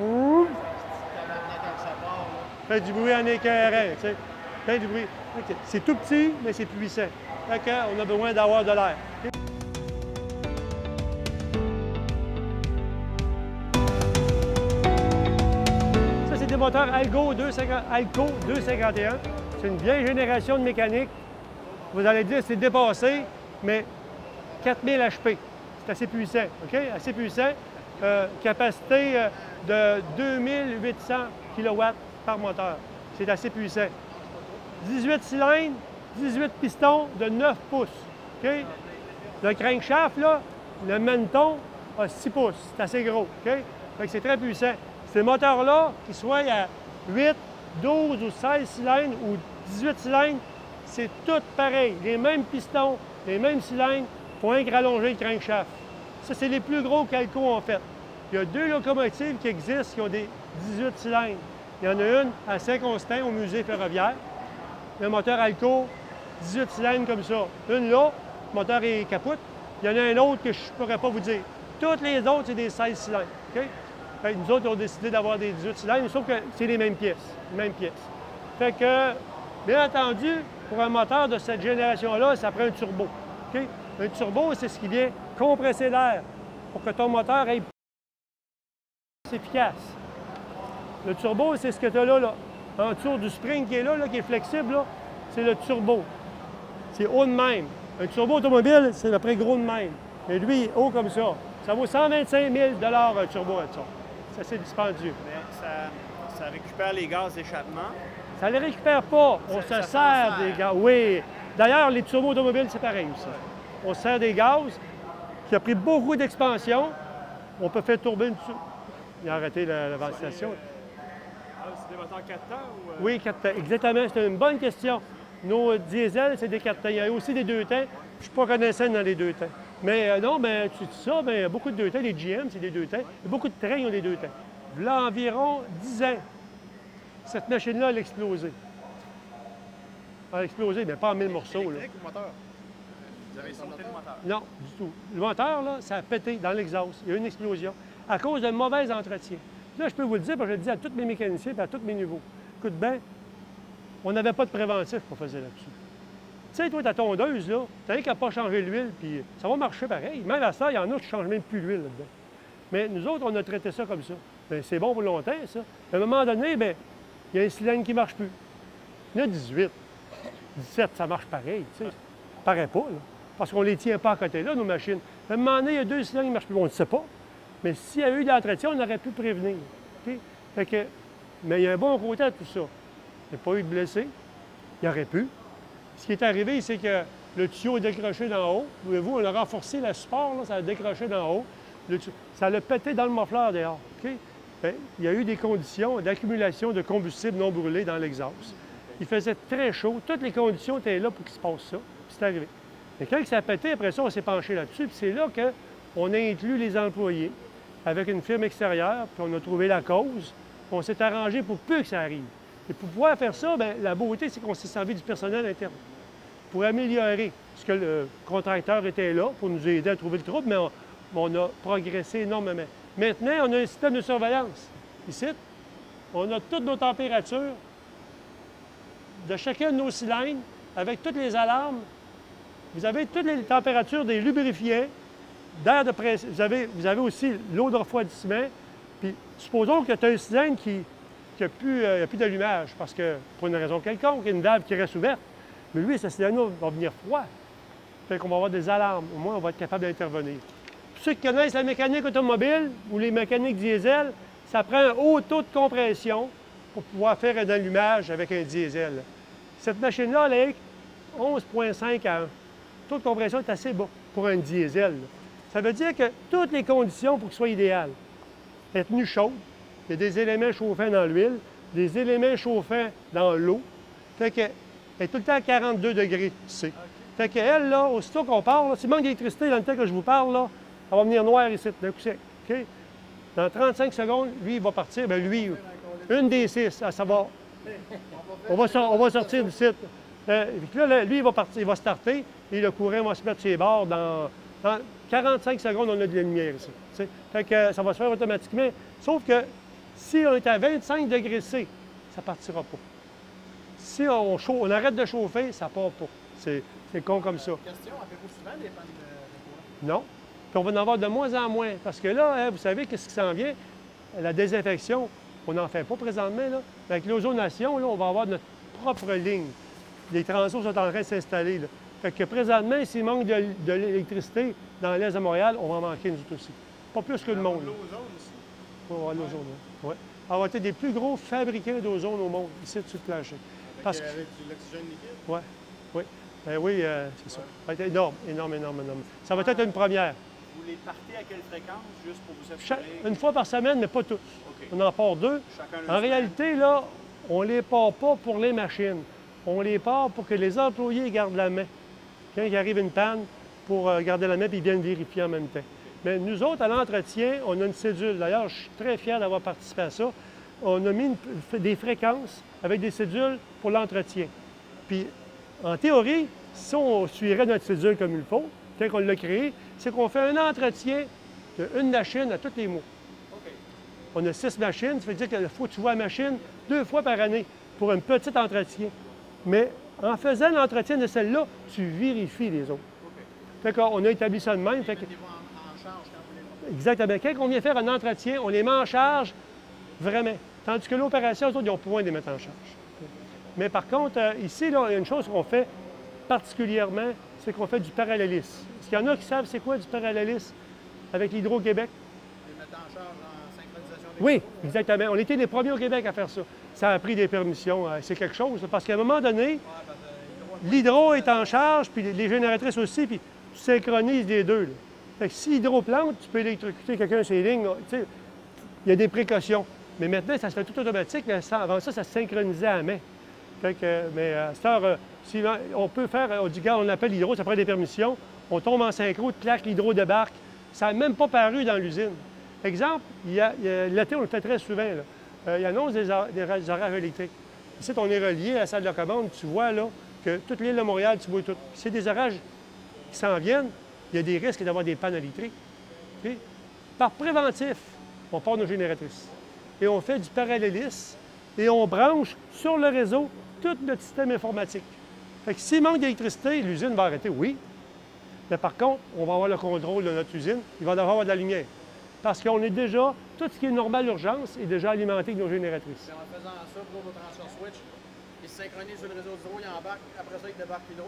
Fait du bruit en éclairant. Tu sais. Fait du bruit. Okay. C'est tout petit, mais c'est puissant. Fait qu'on a besoin d'avoir de l'air. Okay? Ça, c'est des moteurs Alco 251. C'est une vieille génération de mécanique. Vous allez dire c'est dépassé, mais 4000 HP. C'est assez puissant. OK? Assez puissant. Capacité de 2800 kW par moteur. C'est assez puissant. 18 cylindres, 18 pistons de 9 pouces. OK? Le crankshaft, là, le menton a 6 pouces. C'est assez gros. OK? Fait que c'est très puissant. Ces moteurs-là, qu'ils soient à 8, 12 ou 16 cylindres ou 18 cylindres, c'est tout pareil. Les mêmes pistons, les mêmes cylindres, pour un rallonger le crankshaft. Ça, c'est les plus gros qu'Alco ont fait. Il y a 2 locomotives qui existent qui ont des 18 cylindres. Il y en a une à Saint-Constant, au musée ferroviaire. il y a un moteur Alco, 18 cylindres comme ça. Une là, le moteur est capote. Il y en a un autre que je ne pourrais pas vous dire. Toutes les autres, c'est des 16 cylindres. OK? Fait que nous autres, on a décidé d'avoir des 18 cylindres, sauf que c'est les mêmes pièces. Fait que, bien entendu, pour un moteur de cette génération-là, ça prend un turbo. OK? Un turbo, c'est ce qui vient compresser l'air pour que ton moteur ait efficace. Le turbo, c'est ce que tu as là, en dessous du spring qui est là, qui est flexible, là, c'est le turbo. C'est haut de même. Un turbo automobile, c'est le près gros de même. Et lui, haut comme ça. Ça vaut 125 000 un turbo à ça. C'est assez dispendieux. Mais ça récupère les gaz d'échappement. Ça ne les récupère pas. On se sert des gaz. Oui. D'ailleurs, les turbos automobiles, c'est pareil aussi. On se sert des gaz qui a pris beaucoup d'expansion. On peut faire tourner une... Il a arrêté la ventilation. C'est des moteurs 4 temps ou... Oui, 4 temps. Exactement. C'est une bonne question. Nos diesels, c'est des 4 temps. Il y a aussi des 2 temps. Je ne suis pas connaissant dans les 2 temps. Mais non, mais tu dis ça, mais beaucoup de 2 temps. Les GM, c'est des 2 temps. Beaucoup de trains ont des 2 temps. Là, environ 10 ans, cette machine-là, elle a explosé. Elle a explosé, mais pas en 1000 morceaux. Électrique ou moteur? Vous avez sauté le moteur? Non, du tout. Le moteur, là, ça a pété dans l'exhaust. Il y a eu une explosion à cause d'un mauvais entretien. Là, je peux vous le dire, parce que je le dis à tous mes mécaniciens et à tous mes niveaux. Écoute bien, on n'avait pas de préventif qu'on faisait là-dessus. Tu sais, toi, ta tondeuse, là, tu n'as qu'à pas changer l'huile, puis ça va marcher pareil. Même à ça, il y en a qui ne changent même plus l'huile là-dedans. Mais nous autres, on a traité ça comme ça. Bien, c'est bon pour longtemps, ça. À un moment donné, bien, il y a un cylindre qui ne marche plus. Il y en a 18. 17, ça marche pareil, tu sais. Ça paraît pas, là. Parce qu'on ne les tient pas à côté là, nos machines. À un moment donné, il y a 2 cylindres qui ne marchent plus. On ne sait pas. Mais s'il y a eu de l'entretien, on aurait pu prévenir. Okay? Fait que, mais il y a un bon côté à tout ça. Il n'y a pas eu de blessés. Il y aurait pu. Ce qui est arrivé, c'est que le tuyau est décroché d'en haut. Voyez-vous, on a renforcé la support, là, ça a décroché d'en haut. Ça l'a pété dans le muffler dehors. Okay? Bien, il y a eu des conditions d'accumulation de combustible non brûlé dans l'exhaust. Il faisait très chaud. Toutes les conditions étaient là pour qu'il se passe ça. Puis c'est arrivé. Mais quand ça a pété, après ça, on s'est penché là-dessus. Puis c'est là qu'on a inclus les employés avec une firme extérieure, puis on a trouvé la cause. On s'est arrangé pour peu que ça arrive. Et pour pouvoir faire ça, bien, la beauté, c'est qu'on s'est servi du personnel interne pour améliorer. Parce que le contracteur était là pour nous aider à trouver le trouble, mais on a progressé énormément. Maintenant, on a un système de surveillance. Ici, on a toutes nos températures de chacun de nos cylindres, avec toutes les alarmes. Vous avez toutes les températures des lubrifiants, d'air de pression. Vous avez aussi l'eau de refroidissement. Puis, supposons que tu as un cylindre qui n'a plus d'allumage, parce que, pour une raison quelconque, il y a une valve qui reste ouverte. Mais lui, ce cylindre va venir froid. Fait qu'on va avoir des alarmes. Au moins, on va être capable d'intervenir. Pour ceux qui connaissent la mécanique automobile ou les mécaniques diesel, ça prend un haut taux de compression pour pouvoir faire un allumage avec un diesel. Cette machine-là, elle est 11,5 à 1. Le taux de compression est assez bas pour un diesel. Ça veut dire que toutes les conditions pour qu'il soit idéal. Elle est tenue chaude, il y a des éléments chauffants dans l'huile, des éléments chauffants dans l'eau. Fait qu'elle est tout le temps à 42 degrés C. Fait qu'elle, là, aussitôt qu'on part, s'il manque d'électricité dans le temps que je vous parle, là, elle va venir noire ici, d'un coup sec. Okay? Dans 35 secondes, lui, il va partir. Bien, lui, une des 6, ça va. On va sortir du site. Là, lui, il va partir, il va starter et le courant va se mettre sur les bords. Dans 45 secondes, on a de la lumière ici. T'sais. Fait que ça va se faire automatiquement. Sauf que si on est à 25 degrés C, ça ne partira pas. Si on arrête de chauffer, ça ne part pas. C'est con comme ça. Question, avez-vous souvent des pannes de courant? Non. Puis on va en avoir de moins en moins. Parce que là, hein, vous savez, qu'est-ce qui s'en vient? La désinfection, on n'en fait pas présentement. Là. Avec l'ozonation, là, on va avoir notre propre ligne. Les transos sont en train de s'installer. Fait que présentement, s'il manque de l'électricité dans l'est de Montréal, on va en manquer nous aussi. Pas plus que le monde. L'ozone aussi? On va avoir de l'ozone, oui. On va être des plus gros fabricants d'ozone au monde, ici, dessus le plancher. Avec l'oxygène liquide? Oui, oui. Ben oui, c'est ça. Ça va être énorme. Ça va être une première. Vous les partez à quelle fréquence, juste pour vous assurer? Une fois par semaine, mais pas tous. Okay. On en part 2. En réalité, là, on ne les part pas pour les machines. On les part pour que les employés gardent la main. Quand il arrive une panne, pour garder la main, puis ils viennent vérifier en même temps. Mais nous autres, à l'entretien, on a une cédule. D'ailleurs, je suis très fier d'avoir participé à ça. On a mis des fréquences avec des cédules pour l'entretien. Puis, en théorie, si on suivrait notre cédule comme il faut, tel qu'on l'a créé, c'est qu'on fait un entretien d'une machine à tous les mois. On a 6 machines, ça veut dire qu'il faut que tu vois la machine 2 fois par année pour un petit entretien. Mais en faisant l'entretien de celle-là, tu vérifies les autres. Fait qu'on a établi ça de même. Fait que... Exactement. Quand on vient faire un entretien, on les met en charge vraiment. Tandis que l'opération, eux autres, ils ont besoin de les mettre en charge. Mais par contre, ici, là, il y a une chose qu'on fait particulièrement, c'est qu'on fait du parallélisme. Est-ce qu'il y en a qui savent c'est quoi du parallélisme avec l'Hydro-Québec? Les mettre en charge en synchronisation avec Oui, exactement. On était les premiers au Québec à faire ça. Ça a pris des permissions. C'est quelque chose, parce qu'à un moment donné, l'hydro est en charge, puis les génératrices aussi, puis tu synchronises les deux. Là. Fait que si l'hydro plante, tu peux électrocuter quelqu'un sur les lignes. Il y a des précautions. Mais maintenant, ça se fait tout automatique. Avant ça, ça se synchronisait à la main. Fait que, mais à cette heure, on peut faire, on dit, regarde, on appelle l'hydro, ça prend des permissions. On tombe en synchro, claque, l'hydro débarque. Ça n'a même pas paru dans l'usine. Exemple, l'été, on le fait très souvent. Il annonce des horaires électriques. Ici, on est relié à la salle de commande. Tu vois là que toute l'île de Montréal, tu vois tout. C'est des orages qui s'en viennent. Il y a des risques d'avoir des pannes électriques. Okay? Par préventif, on part nos génératrices. Et on fait du parallélisme et on branche sur le réseau tout notre système informatique. Fait que s'il manque d'électricité, l'usine va arrêter, oui. Mais par contre, on va avoir le contrôle de notre usine. Il va y avoir de la lumière. Parce qu'on est déjà, tout ce qui est normal urgence est déjà alimenté avec nos génératrices. En faisant ça, pour nos transferts switch, ils se synchronisent sur le réseau d'hydro, ils embarquent, après ça, ils débarquent l'hydro.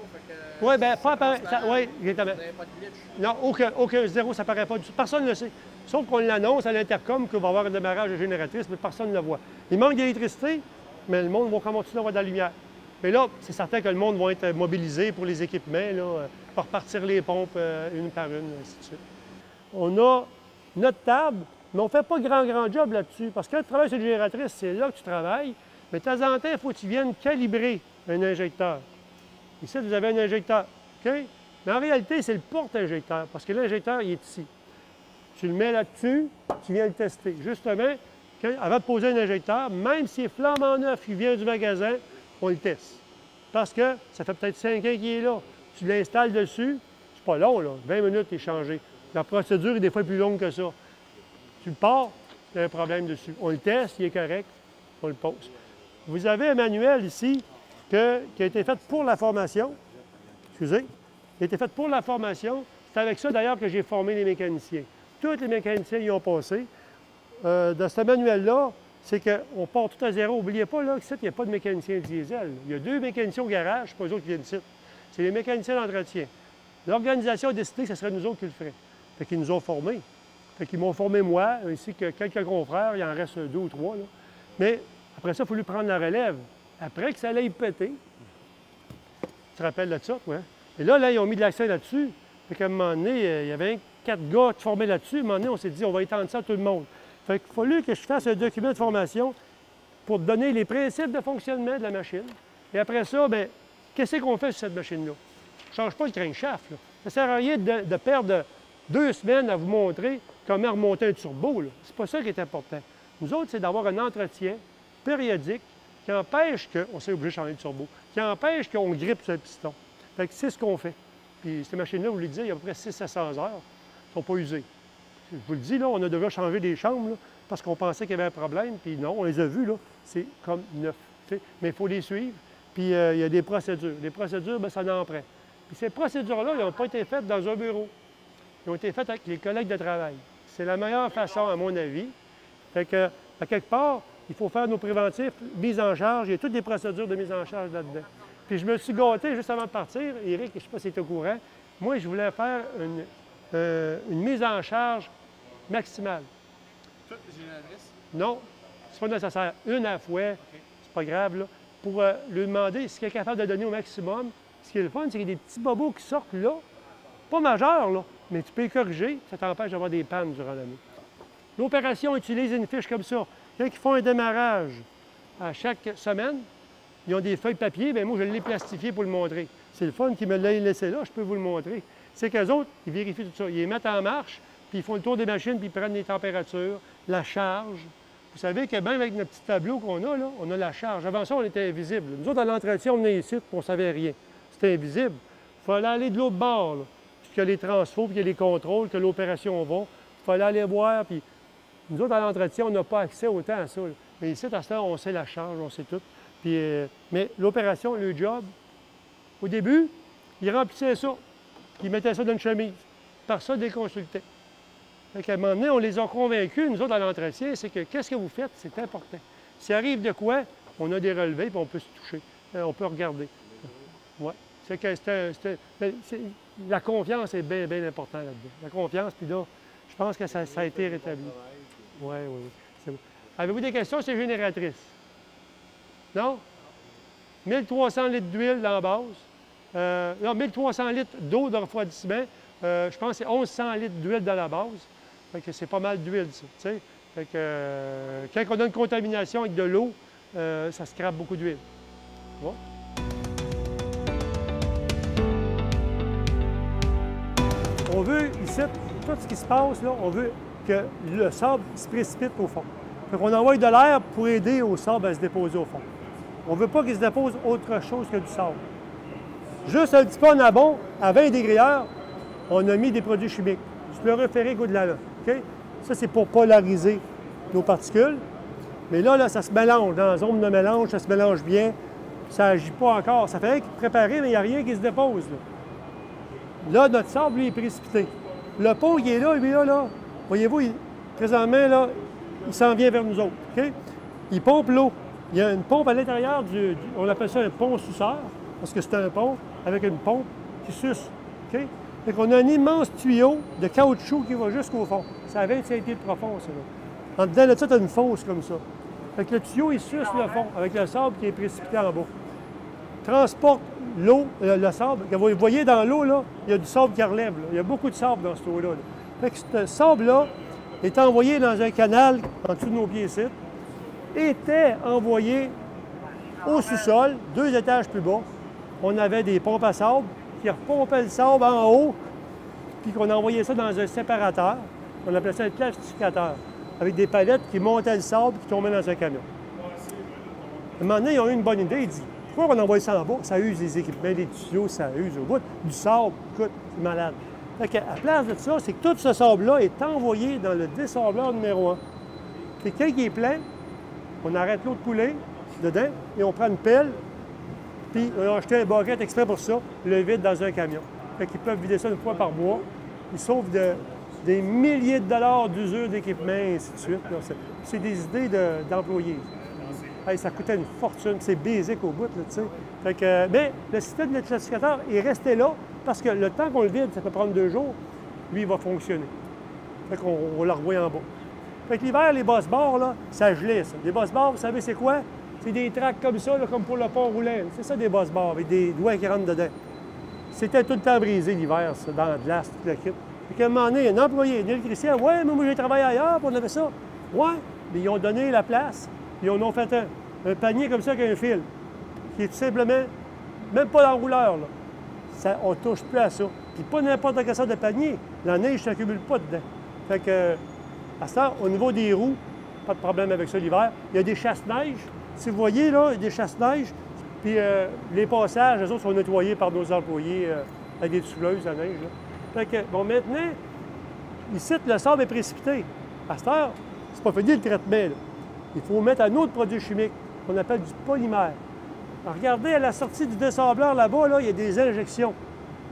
Oui, bien, pas apparemment. Oui, exactement. Vous n'avez pas de glitch. Non, aucun zéro, ça ne paraît pas du tout. Personne ne le sait. Sauf qu'on l'annonce à l'intercom qu'il va y avoir un démarrage de génératrice, mais personne ne le voit. Il manque d'électricité, mais le monde va continuer à avoir de la lumière. Mais là, c'est certain que le monde va être mobilisé pour les équipements, là, pour repartir les pompes une par une, ainsi de suite. On a notre table, mais on ne fait pas grand job là-dessus. Parce que quand tu travailles sur une génératrice, c'est là que tu travailles. Mais de temps en temps, il faut que tu viennes calibrer un injecteur. Ici, vous avez un injecteur. OK? Mais en réalité, c'est le porte-injecteur, parce que l'injecteur, il est ici. Tu le mets là-dessus, tu viens le tester. Justement, avant de poser un injecteur, même s'il est flambant neuf, il vient du magasin, on le teste. Parce que ça fait peut-être 5 ans qu'il est là. Tu l'installes dessus, c'est pas long, là. 20 minutes, il est changé. La procédure est des fois plus longue que ça. Tu le pars, il y a un problème dessus. On le teste, il est correct, on le pose. Vous avez un manuel ici qui a été fait pour la formation. Excusez. Il a été fait pour la formation. C'est avec ça, d'ailleurs, que j'ai formé les mécaniciens. Tous les mécaniciens y ont passé. Dans ce manuel-là, c'est qu'on part tout à zéro. N'oubliez pas là, qu'il n'y a pas de mécanicien diesel. Il y a 2 mécaniciens au garage, c'est pas eux autres qui viennent ici. C'est les mécaniciens d'entretien. L'organisation a décidé que ce serait nous autres qui le feraient. Fait qu'ils nous ont formés. Fait qu'ils m'ont formé moi, ainsi que quelques confrères, il en reste 2 ou 3. Là. Mais après ça, il a fallu prendre la relève. Après que ça allait y péter, tu te rappelles de ça, quoi? Et là, ils ont mis de l'accent là-dessus. Fait qu'à un moment donné, il y avait 4 gars formés là-dessus. À un moment donné, on s'est dit, on va étendre ça à tout le monde. Fait qu'il a fallu que je fasse un document de formation pour donner les principes de fonctionnement de la machine. Et après ça, bien, qu'est-ce qu'on fait sur cette machine-là? Je ne change pas le crankshaft. Ça ne sert à rien de perdre 2 semaines à vous montrer comment remonter un turbo. C'est pas ça qui est important. Nous autres, c'est d'avoir un entretien périodique qui empêche qu'on soit obligé de changer le turbo, qui empêche qu'on grippe sur le piston. Fait que c'est ce qu'on fait. Puis ces machines-là, vous le disiez, il y a à peu près 6 à 100 heures. Elles ne sont pas usées. Je vous le dis, là, on a déjà changé des chambres là, parce qu'on pensait qu'il y avait un problème. Puis non, on les a vues, là. C'est comme neuf. Mais il faut les suivre. Puis il y a des procédures. Les procédures, bien, ça en prend. Puis ces procédures-là, ils n'ont pas été faites dans un bureau. Ils ont été faites avec les collègues de travail. C'est la meilleure façon, à mon avis. Fait que, à quelque part, il faut faire nos préventifs, mise en charge. Il y a toutes les procédures de mise en charge là-dedans. Puis je me suis gâté juste avant de partir. Éric, je ne sais pas si tu es au courant. Moi, je voulais faire une mise en charge maximale. Toutes les génératrices? Non, c'est pas nécessaire. Une à la fois, c'est pas grave, là. Pour lui demander ce qu'il est capable de donner au maximum. Ce qui est le fun, c'est qu'il y a des petits bobos qui sortent là. Pas majeurs, là, mais tu peux les corriger. Ça t'empêche d'avoir des pannes durant l'année. L'opération utilise une fiche comme ça. Quand ils font un démarrage à chaque semaine, ils ont des feuilles de papier, bien moi, je l'ai plastifié pour le montrer. C'est le fun qui me l'a laissé là, je peux vous le montrer. C'est qu'eux autres, ils vérifient tout ça. Ils les mettent en marche, puis ils font le tour des machines, puis ils prennent les températures, la charge, Vous savez que même avec notre petit tableau qu'on a, là, on a la charge. Avant ça, on était invisible. Nous autres, à l'entretien, on venait ici, puis on ne savait rien. C'était invisible. Il fallait aller de l'autre bord, là. Puis qu'il y a les transfos, puis qu'il y a les contrôles, que l'opération va. Il fallait aller voir, puis nous autres, à l'entretien, on n'a pas accès autant à ça, là. Mais ici, à ce temps, on sait la charge, on sait tout. Puis, mais l'opération, le job, au début, ils remplissaient ça. Ils mettaient ça dans une chemise. Par ça, déconsultaient. Fait qu'à un moment donné, on les a convaincus, nous autres, à l'entretien, c'est que qu'est-ce que vous faites, c'est important. S'il arrive de quoi, on a des relevés, puis on peut se toucher. On peut regarder. Oui. C'est que la confiance est bien, bien importante là-dedans. La confiance, puis là, je pense que ça a été rétabli. Oui, oui, oui. Avez-vous des questions sur les génératrices? Non? 1300 litres d'huile dans la base. Non, 1300 litres d'eau de refroidissement. Je pense que c'est 1100 litres d'huile dans la base. Fait que c'est pas mal d'huile, ça. T'sais? Fait que, quand on a une contamination avec de l'eau, ça scrape beaucoup d'huile. Bon. On veut, ici, tout ce qui se passe, là, on veut que le sable se précipite au fond. Fait qu'on envoie de l'air pour aider au sable à se déposer au fond. On ne veut pas qu'il se dépose autre chose que du sable. Juste un petit peu en amont, à 20 degrés, on a mis des produits chimiques. Du chlorophérique ou de la là. Okay? Ça, c'est pour polariser nos particules. Mais là, ça se mélange. Dans la zone de mélange, ça se mélange bien. Ça n'agit pas encore. Ça fait préparer, mais il n'y a rien qui se dépose. Là, notre sable, lui, est précipité. Le pot, il est là, lui, là. Voyez-vous, présentement, là, il s'en vient vers nous autres. Okay? Il pompe l'eau. Il y a une pompe à l'intérieur on appelle ça un pont suceur, parce que c'est un pont avec une pompe qui suce. Okay? Fait qu'on a un immense tuyau de caoutchouc qui va jusqu'au fond. Ça a 25 pieds de profond, ça. Là. En dedans de ça, tu as une fosse comme ça. Fait que le tuyau, il suce le fond avec le sable qui est précipité en bas. Transporte l'eau, le sable. Vous voyez dans l'eau, là, il y a du sable qui relève. Là. Il y a beaucoup de sable dans cette eau-là. Là. Fait que ce sable-là est envoyé dans un canal en dessous de nos pieds ici, était envoyé au sous-sol, 2 étages plus bas. On avait des pompes à sable qui repompaient le sable en haut, puis qu'on envoyait ça dans un séparateur. On appelait ça un classificateur, avec des palettes qui montaient le sable qui tombaient dans un camion. À un moment donné, ils ont eu une bonne idée. Ils disent, pourquoi on envoie ça en bas? Ça use les équipements, les tuyaux, ça use au bout. Du sable, écoute, c'est malade. Fait qu'à la place de ça, c'est que tout ce sable-là est envoyé dans le dessableur numéro 1. Puis quand il est plein, on arrête l'eau de couler dedans et on prend une pelle, puis on a acheté un bucket exprès pour ça, le vide dans un camion. Fait qu'ils peuvent vider ça une fois par mois. Ils sauvent des milliers de dollars d'usure d'équipement, et ainsi de suite. C'est des idées d'employés. Hey, ça coûtait une fortune, c'est basique au bout, là, tu sais. Fait que, mais le système de classificateur est resté là parce que le temps qu'on le vide, ça peut prendre 2 jours, lui, il va fonctionner. Fait qu'on le revoit en bas. Fait que l'hiver, les bosses barres, là, ça gelait, ça. Les bosses barres, vous savez, c'est quoi? C'est des tracks comme ça, là, comme pour le pont roulant. C'est ça, des bosses barres, avec des doigts qui rentrent dedans. C'était tout le temps brisé l'hiver, ça, dans la glace, toute la kit. Fait qu'à un moment donné, un employé, Neil Christian, « Ouais, mais moi, j'ai travaillé ailleurs, puis on avait ça. » Ouais, mais ils ont donné la place, puis ils en ont fait un panier comme ça avec un fil, qui est tout simplement, même pas l'enrouleur, là. Ça, on ne touche plus à ça. Puis pas n'importe quelle sorte de panier. La neige ne s'accumule pas dedans. Fait que, à ce temps, au niveau des roues, pas de problème avec ça l'hiver. Il y a des chasse-neige. Si vous voyez, là, il y a des chasse-neige. Puis les passages, eux autres, sont nettoyés par nos employés avec des souleuses à neige. Là. Fait que, bon, maintenant, ici, le sable est précipité. À cette heure, c'est pas fini le traitement. Là. Il faut mettre un autre produit chimique qu'on appelle du polymère. Alors, regardez, à la sortie du dessableur, là-bas, là, il y a des injections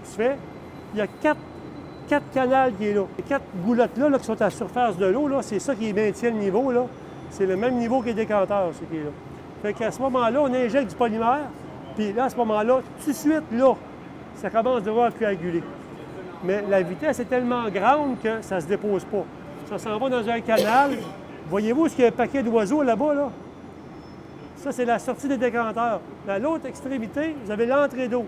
qui se fait. Il y a 4 canals qui est là. Les 4 goulottes-là qui sont à la surface de l'eau, c'est ça qui maintient le niveau. Là. C'est le même niveau que les décanteurs, ce qui est là. Fait qu'à ce moment-là, on injecte du polymère, puis là, à ce moment-là, tout de suite, là, ça commence de voir coaguler. Mais la vitesse est tellement grande que ça ne se dépose pas. Ça s'en va dans un canal. Voyez-vous ce qu'il y a un paquet d'oiseaux là-bas, là? Ça, c'est la sortie des décanteurs. À l'autre extrémité, vous avez l'entrée d'eau.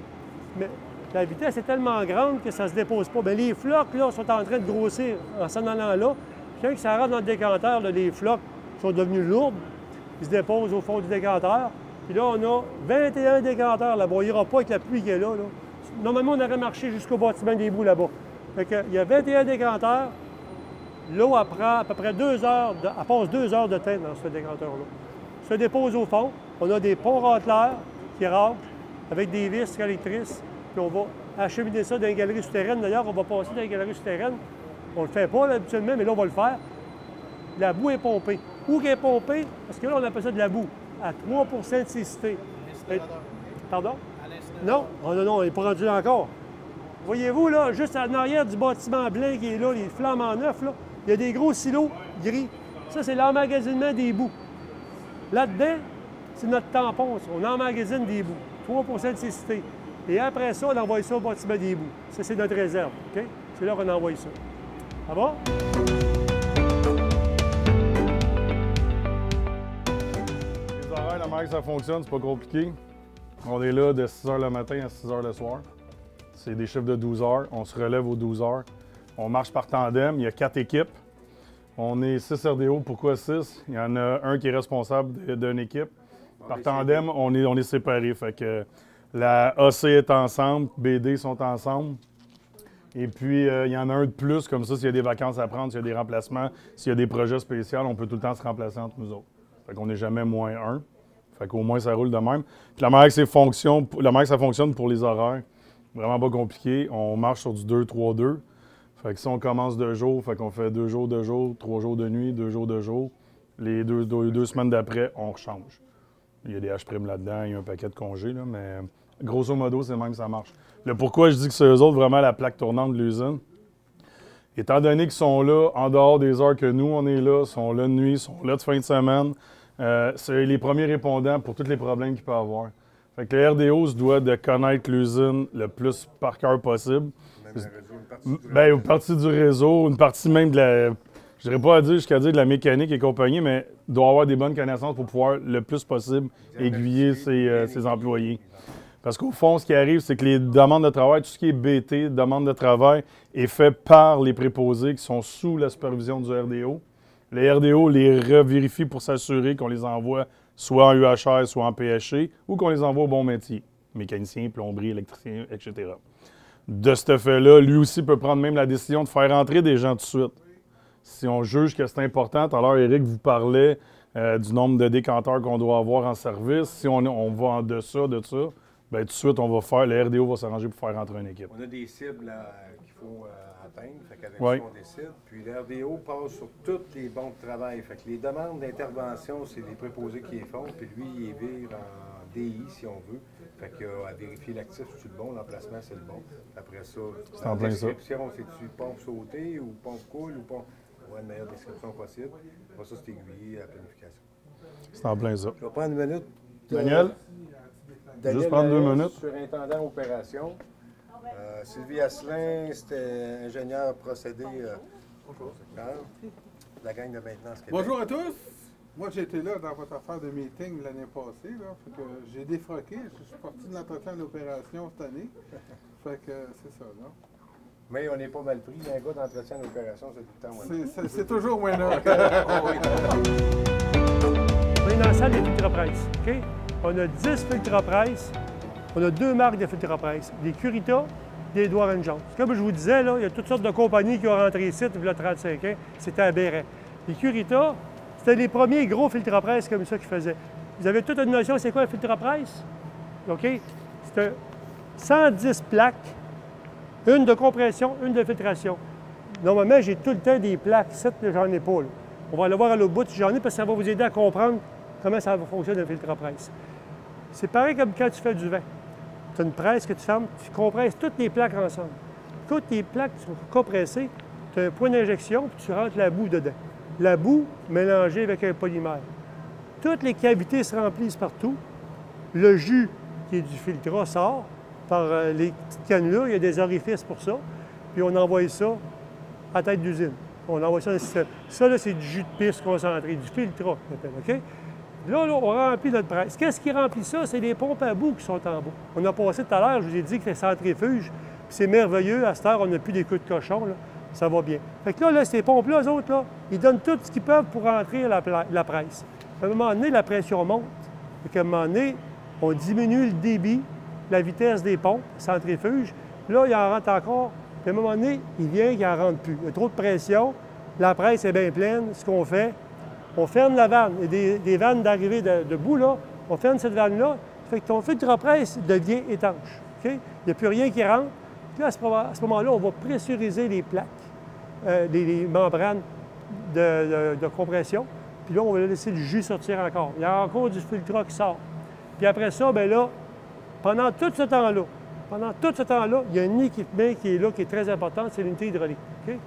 Mais la vitesse est tellement grande que ça ne se dépose pas. Bien, les flocs, là, sont en train de grossir en s'en allant là. Quand ça rentre dans le décanteur, là, les flocs sont devenus lourds. Ils se déposent au fond du décanteur. Puis là, on a 21 décanteurs là-bas. Il n'ira pas avec la pluie qui est là, là. Normalement, on aurait marché jusqu'au bâtiment des bouts là-bas. Fait que, il y a 21 décanteurs. L'eau, elle prend à peu près 2 heures, elle passe 2 heures de temps dans ce décanteur-là. Se dépose au fond. On a des ponts racleurs qui raclent avec des vis électrices. Puis on va acheminer ça dans les galeries souterraines. D'ailleurs, on va passer dans les galeries souterraines. On ne le fait pas là, habituellement, mais là, on va le faire. La boue est pompée. Où qu'elle est pompée? Parce que là, on appelle ça de la boue. À 3 de cécité. Pardon? Non? Oh, non, on n'est pas rendu là encore. Voyez-vous, là, juste en arrière du bâtiment blanc qui est là, les flammes en neuf, là, il y a des gros silos gris. Ça, c'est l'emmagasinement des boues. Là-dedans, c'est notre tampon. Ça. On emmagasine des boues. 3 de cécité. Et après ça, on envoie ça au bâtiment des boues. Ça, c'est notre réserve. OK? C'est là qu'on envoie ça. Ça va? Les horaires, la manière que ça fonctionne, c'est pas compliqué. On est là de 6 h le matin à 6 h le soir. C'est des chiffres de 12 heures. On se relève aux 12 heures. On marche par tandem. Il y a 4 équipes. On est 6 RDO. Pourquoi 6? Il y en a un qui est responsable d'une équipe. Par tandem, on est séparés. Fait que la AC est ensemble, BD sont ensemble. Et puis, il y en a un de plus, comme ça, s'il y a des vacances à prendre, s'il y a des remplacements, s'il y a des projets spéciaux, on peut tout le temps se remplacer entre nous autres. Fait qu'on n'est jamais moins un. Fait qu'au moins, ça roule de même. Puis la manière que ça fonctionne pour les horaires, vraiment pas compliqué. On marche sur du 2-3-2. Fait que si on commence 2 jours, fait qu'on fait 2 jours de jour, 3 jours de nuit, 2 jours de jour. Les deux semaines d'après, on rechange. Il y a des H' là-dedans, il y a un paquet de congés, là, mais grosso modo, c'est même que ça marche. Le pourquoi je dis que c'est eux autres vraiment la plaque tournante de l'usine, étant donné qu'ils sont là en dehors des heures que nous, on est là, sont là de nuit, sont là de fin de semaine, c'est les premiers répondants pour tous les problèmes qu'il peut y avoir. Fait que le RDO se doit de connaître l'usine le plus par cœur possible. Une partie du réseau, une partie même de la... Je dirais pas jusqu'à dire de la mécanique et compagnie, mais doit avoir des bonnes connaissances pour pouvoir le plus possible aiguiller ses employés. Parce qu'au fond, ce qui arrive, c'est que les demandes de travail, tout ce qui est BT, demande de travail, est fait par les préposés qui sont sous la supervision du RDO. Les RDO les revérifient pour s'assurer qu'on les envoie soit en UHR, soit en PHC, ou qu'on les envoie au bon métier. Mécanicien, plomberie, électricien, etc. De ce fait-là, lui aussi peut prendre même la décision de faire entrer des gens tout de suite. Si on juge que c'est important, tout à l'heure, Éric vous parlait du nombre de décanteurs qu'on doit avoir en service. Si on va en deçà de ça, bien, tout de suite, le RDO va s'arranger pour faire rentrer une équipe. On a des cibles qu'il faut atteindre, fait qu'avec Oui. ça, on décide. Puis le RDO passe sur tous les bons de travail. Fait que les demandes d'intervention, c'est les préposés qui les font, puis lui, il vire en DI, si on veut. Fait qu'il a à vérifier l'actif, c'est le bon, l'emplacement, c'est le bon. Après ça, c'est en plein ça. description, c'est-tu pompe sautée ou pompe coule ou pompe... Ouais, une meilleure description possible. Après ça, c'est aiguillé à la planification. C'est en plein ça. Je vais prendre une minute. Daniel? Juste prendre 2 minutes. Surintendant opération. Sylvie Asselin, c'était ingénieur procédé. La gang de maintenance Québec. Bonjour à tous. Moi, j'étais là dans votre affaire de meeting l'année passée. Là, fait que j'ai défroqué. Je suis parti de l'entretien d'opération cette année. Fait que c'est ça, là. Mais on n'est pas mal pris. Un gars d'entretien d'opération, c'est tout le temps winner. C'est toujours winner. On est dans la salle des filtres à presse. OK? On a 10 filtres à presse. On a 2 marques de filtres à presse. Des Curita, des Edward & Jones. Comme je vous disais, là, il y a toutes sortes de compagnies qui ont rentré ici il y a 35 ans. C'était aberrant. Les Curita, c'était les premiers gros filtres à presse comme ça qu'ils faisaient. Vous avez toute une notion, c'est quoi un filtre à presse? OK? C'est 110 plaques, une de compression, une de filtration. Normalement, j'ai tout le temps des plaques. Cette, j'en ai pas. Là. On va aller voir à l'autre bout. J'en ai parce que ça va vous aider à comprendre comment ça fonctionne un filtre à presse. C'est pareil comme quand tu fais du vin. Tu as une presse que tu fermes, tu compresses toutes les plaques ensemble. Toutes les plaques sont compressées, tu as un point d'injection, puis tu rentres la boue dedans. La boue mélangée avec un polymère. Toutes les cavités se remplissent partout. Le jus qui est du filtre sort par les petites canulas. Il y a des orifices pour ça. Puis on envoie ça à tête d'usine. On envoie ça dans le système. Ça, là, c'est du jus de piste concentré, du filtre, OK? Là, on remplit notre presse. Qu'est-ce qui remplit ça? C'est les pompes à boue qui sont en bas. On a passé tout à l'heure, je vous ai dit que c'est centrifuge, puis c'est merveilleux. À cette heure, on n'a plus des coups de cochon, là. Ça va bien. Fait que là, ces pompes-là, eux autres, là, ils donnent tout ce qu'ils peuvent pour rentrer la presse. À un moment donné, la pression monte. Fait qu'à un moment donné, on diminue le débit, la vitesse des pompes, centrifuge. Là, il en rentre encore. Puis à un moment donné, il vient qu'il n'en rentre plus. Il y a trop de pression. la presse est bien pleine, ce qu'on fait, on ferme la vanne. Il y a des vannes d'arrivée debout, là. On ferme cette vanne-là, ça fait que ton filtre à presse devient étanche. Okay? Il n'y a plus rien qui rentre. Puis là, à ce moment-là, on va pressuriser les plaques, les membranes de compression. Puis là, on va laisser le jus sortir encore. Il y a encore du filtrat qui sort. Puis après ça, bien là, pendant tout ce temps-là, il y a un équipement qui est là, qui est très important, c'est l'unité hydraulique. Okay?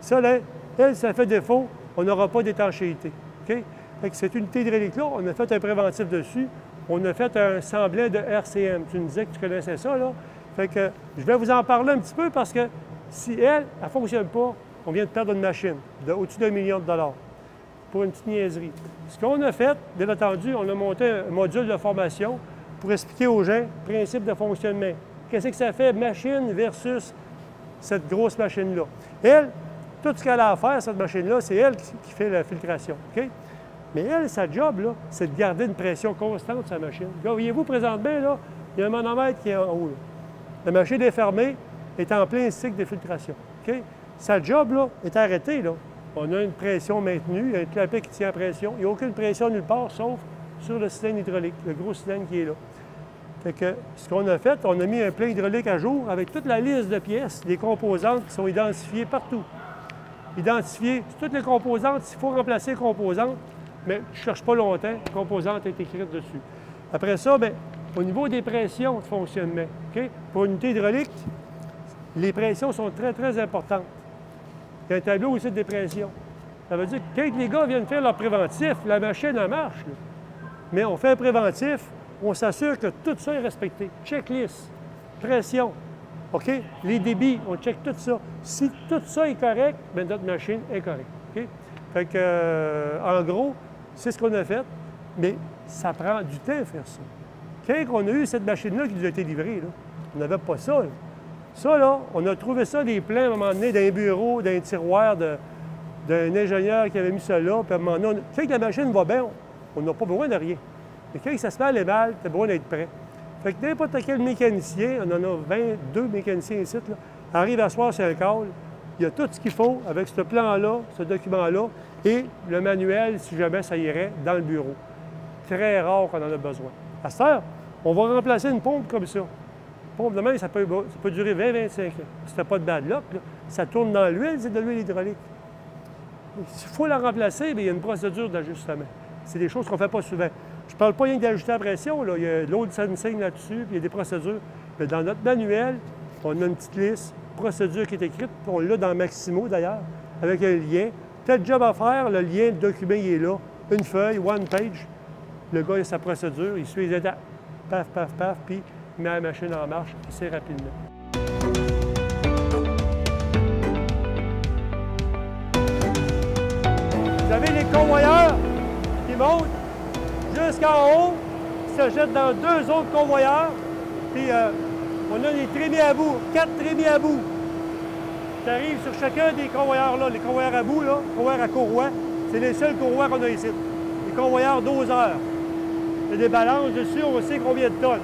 Ça, là, elle, ça fait défaut, on n'aura pas d'étanchéité. Okay? Fait que cette unité hydraulique-là, on a fait un préventif dessus. On a fait un semblant de RCM. Tu me disais que tu connaissais ça, là. Fait que je vais vous en parler un petit peu parce que si elle ne fonctionne pas, on vient de perdre une machine au-dessus d'1 million de dollars pour une petite niaiserie. Ce qu'on a fait, bien entendu, on a monté un module de formation pour expliquer aux gens le principe de fonctionnement. Qu'est-ce que ça fait, machine versus cette grosse machine-là. Elle, tout ce qu'elle a à faire, cette machine-là, c'est elle qui fait la filtration. OK? Mais elle, sa job, là, c'est de garder une pression constante sur sa machine. Là, voyez-vous, présentement, là, il y a un manomètre qui est en haut. Là. La machine est fermée, est en plein cycle de filtration. OK? Sa job, là, est arrêtée, là. On a une pression maintenue, il y a un clapet qui tient la pression. Il n'y a aucune pression nulle part, sauf sur le cylindre hydraulique, le gros cylindre qui est là. Fait que, ce qu'on a fait, on a mis un plein hydraulique à jour avec toute la liste de pièces, des composantes qui sont identifiées partout. Identifiées, toutes les composantes, s'il faut remplacer les composantes, mais je ne cherche pas longtemps, la composante est écrite dessus. Après ça, bien, au niveau des pressions de fonctionnement, OK? Pour une unité hydraulique, les pressions sont très, très importantes. Il y a un tableau aussi de pressions. Ça veut dire que quand les gars viennent faire leur préventif, la machine en marche. Là. Mais on fait un préventif, on s'assure que tout ça est respecté. Checklist, pression, OK? Les débits, on check tout ça. Si tout ça est correct, bien, notre machine est correcte. OK? Fait que, en gros, c'est ce qu'on a fait, mais ça prend du temps à faire ça. Quand on a eu cette machine-là qui nous a été livrée, là, on n'avait pas ça. Là. Ça, là, on a trouvé ça des plans à un moment donné d'un bureau, d'un tiroir d'un ingénieur qui avait mis ça là. Puis à un moment donné, quand la machine va bien, on n'a pas besoin de rien. Mais quand ça se fait aller mal, tu as besoin d'être prêt. Fait que n'importe quel mécanicien, on en a 22 mécaniciens ici, là, arrive à soir sur un call, il y a tout ce qu'il faut avec ce plan-là, ce document-là, et le manuel, si jamais ça irait, dans le bureau. Très rare qu'on en a besoin. À cette heure, on va remplacer une pompe comme ça. Une pompe de même, ça peut durer 20-25 ans. Si tu n'as pas de bad luck, là, ça tourne dans l'huile, c'est de l'huile hydraulique. S'il faut la remplacer, bien, il y a une procédure d'ajustement. C'est des choses qu'on ne fait pas souvent. Je ne parle pas rien d'ajuster la pression, là. Il y a de l'eau de sensing là-dessus, puis il y a des procédures. Mais dans notre manuel, on a une petite liste, procédure qui est écrite, puis on l'a dans Maximo d'ailleurs, avec un lien. Tel job à faire, le lien, le document, il est là. Une feuille, one page. Le gars, il a sa procédure, il suit les étapes. Paf, paf, paf, puis il met la machine en marche assez rapidement. Vous avez les convoyeurs qui montent jusqu'en haut, qui se jettent dans 2 autres convoyeurs, puis on a les trémies à bout, 4 trémies à bout. Tu arrives sur chacun des convoyeurs-là, les convoyeurs à bout, là, convoyeurs à courroie, c'est les seuls courroies qu'on a ici. Les convoyeurs doseurs. Il y a des balances dessus, on sait combien de tonnes.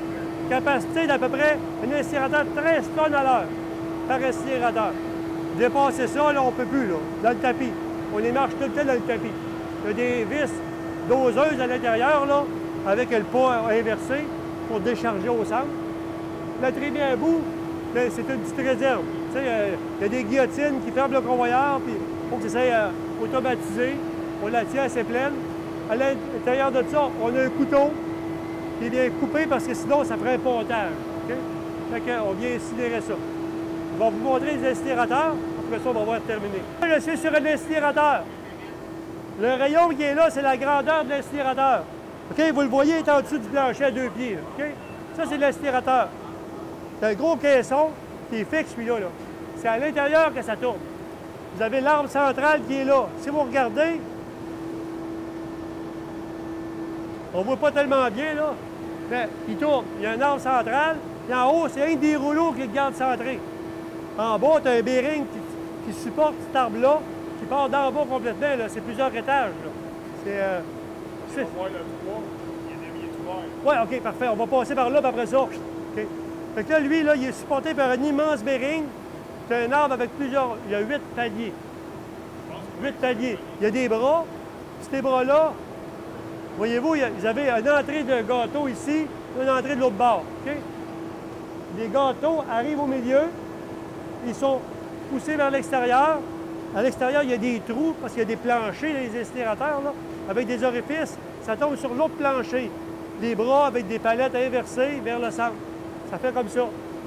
Capacité d'à peu près un aspirateur de 13 tonnes à l'heure par aspirateur. Dépasser ça, là, on ne peut plus, là, dans le tapis. On les marche tout le temps dans le tapis. Il y a des vis doseuses à l'intérieur, là, avec le poids inversé pour décharger au centre. La trémie à bout, c'est une petite réserve. Il y a des guillotines qui ferment le convoyeur, puis il faut que ça soit automatisé. On la tient assez pleine. À l'intérieur de ça, on a un couteau qui vient couper parce que sinon, ça ferait un pontage. Okay? Fait qu'on vient incinérer ça. On va vous montrer les incinérateurs. Après ça, on va voir terminer. Je suis sur un incinérateur. Le rayon qui est là, c'est la grandeur de l'incinérateur. Okay? Vous le voyez, il est en dessous du plancher à 2 pieds. Okay? Ça, c'est l'incinérateur. C'est un gros caisson qui est fixe, celui-là. Là. C'est à l'intérieur que ça tourne. Vous avez l'arbre central qui est là. Si vous regardez, on ne voit pas tellement bien, là. Mais il tourne. Il y a un arbre central. Puis en haut, c'est un des rouleaux qui le garde centré. En bas, tu as un bearing qui supporte cet arbre-là, qui part d'en bas complètement. C'est plusieurs étages. C'est... On va voir le 3, il est ouvert. Oui, OK, parfait. On va passer par là, puis après ça. Okay. Fait que là, lui, là, il est supporté par un immense bearing. C'est un arbre avec plusieurs... Il y a 8 paliers. Je pense qu'il 8 paliers. Il y a des bras. Ces bras-là, voyez-vous, ils avaient une entrée de gâteau ici, une entrée de l'autre bord. OK? Les gâteaux arrivent au milieu. Ils sont poussés vers l'extérieur. À l'extérieur, il y a des trous parce qu'il y a des planchers, les incinérateurs, là, avec des orifices. Ça tombe sur l'autre plancher. Les bras avec des palettes inversées vers le centre. Ça fait comme ça.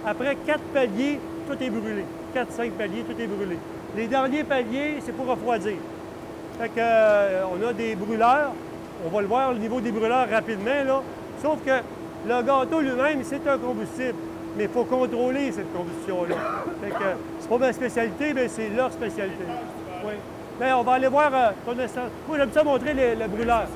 Après 4 paliers, tout est brûlé. 4-5 paliers, tout est brûlé. Les derniers paliers, c'est pour refroidir. Fait que, on a des brûleurs. On va le voir, le niveau des brûleurs rapidement, là. Sauf que le gâteau lui-même, c'est un combustible. Mais il faut contrôler cette combustion-là. Fait que, c'est pas ma spécialité, mais c'est leur spécialité. Oui. Bien, on va aller voir ton instant. Moi, j'aime ça montrer le brûleur.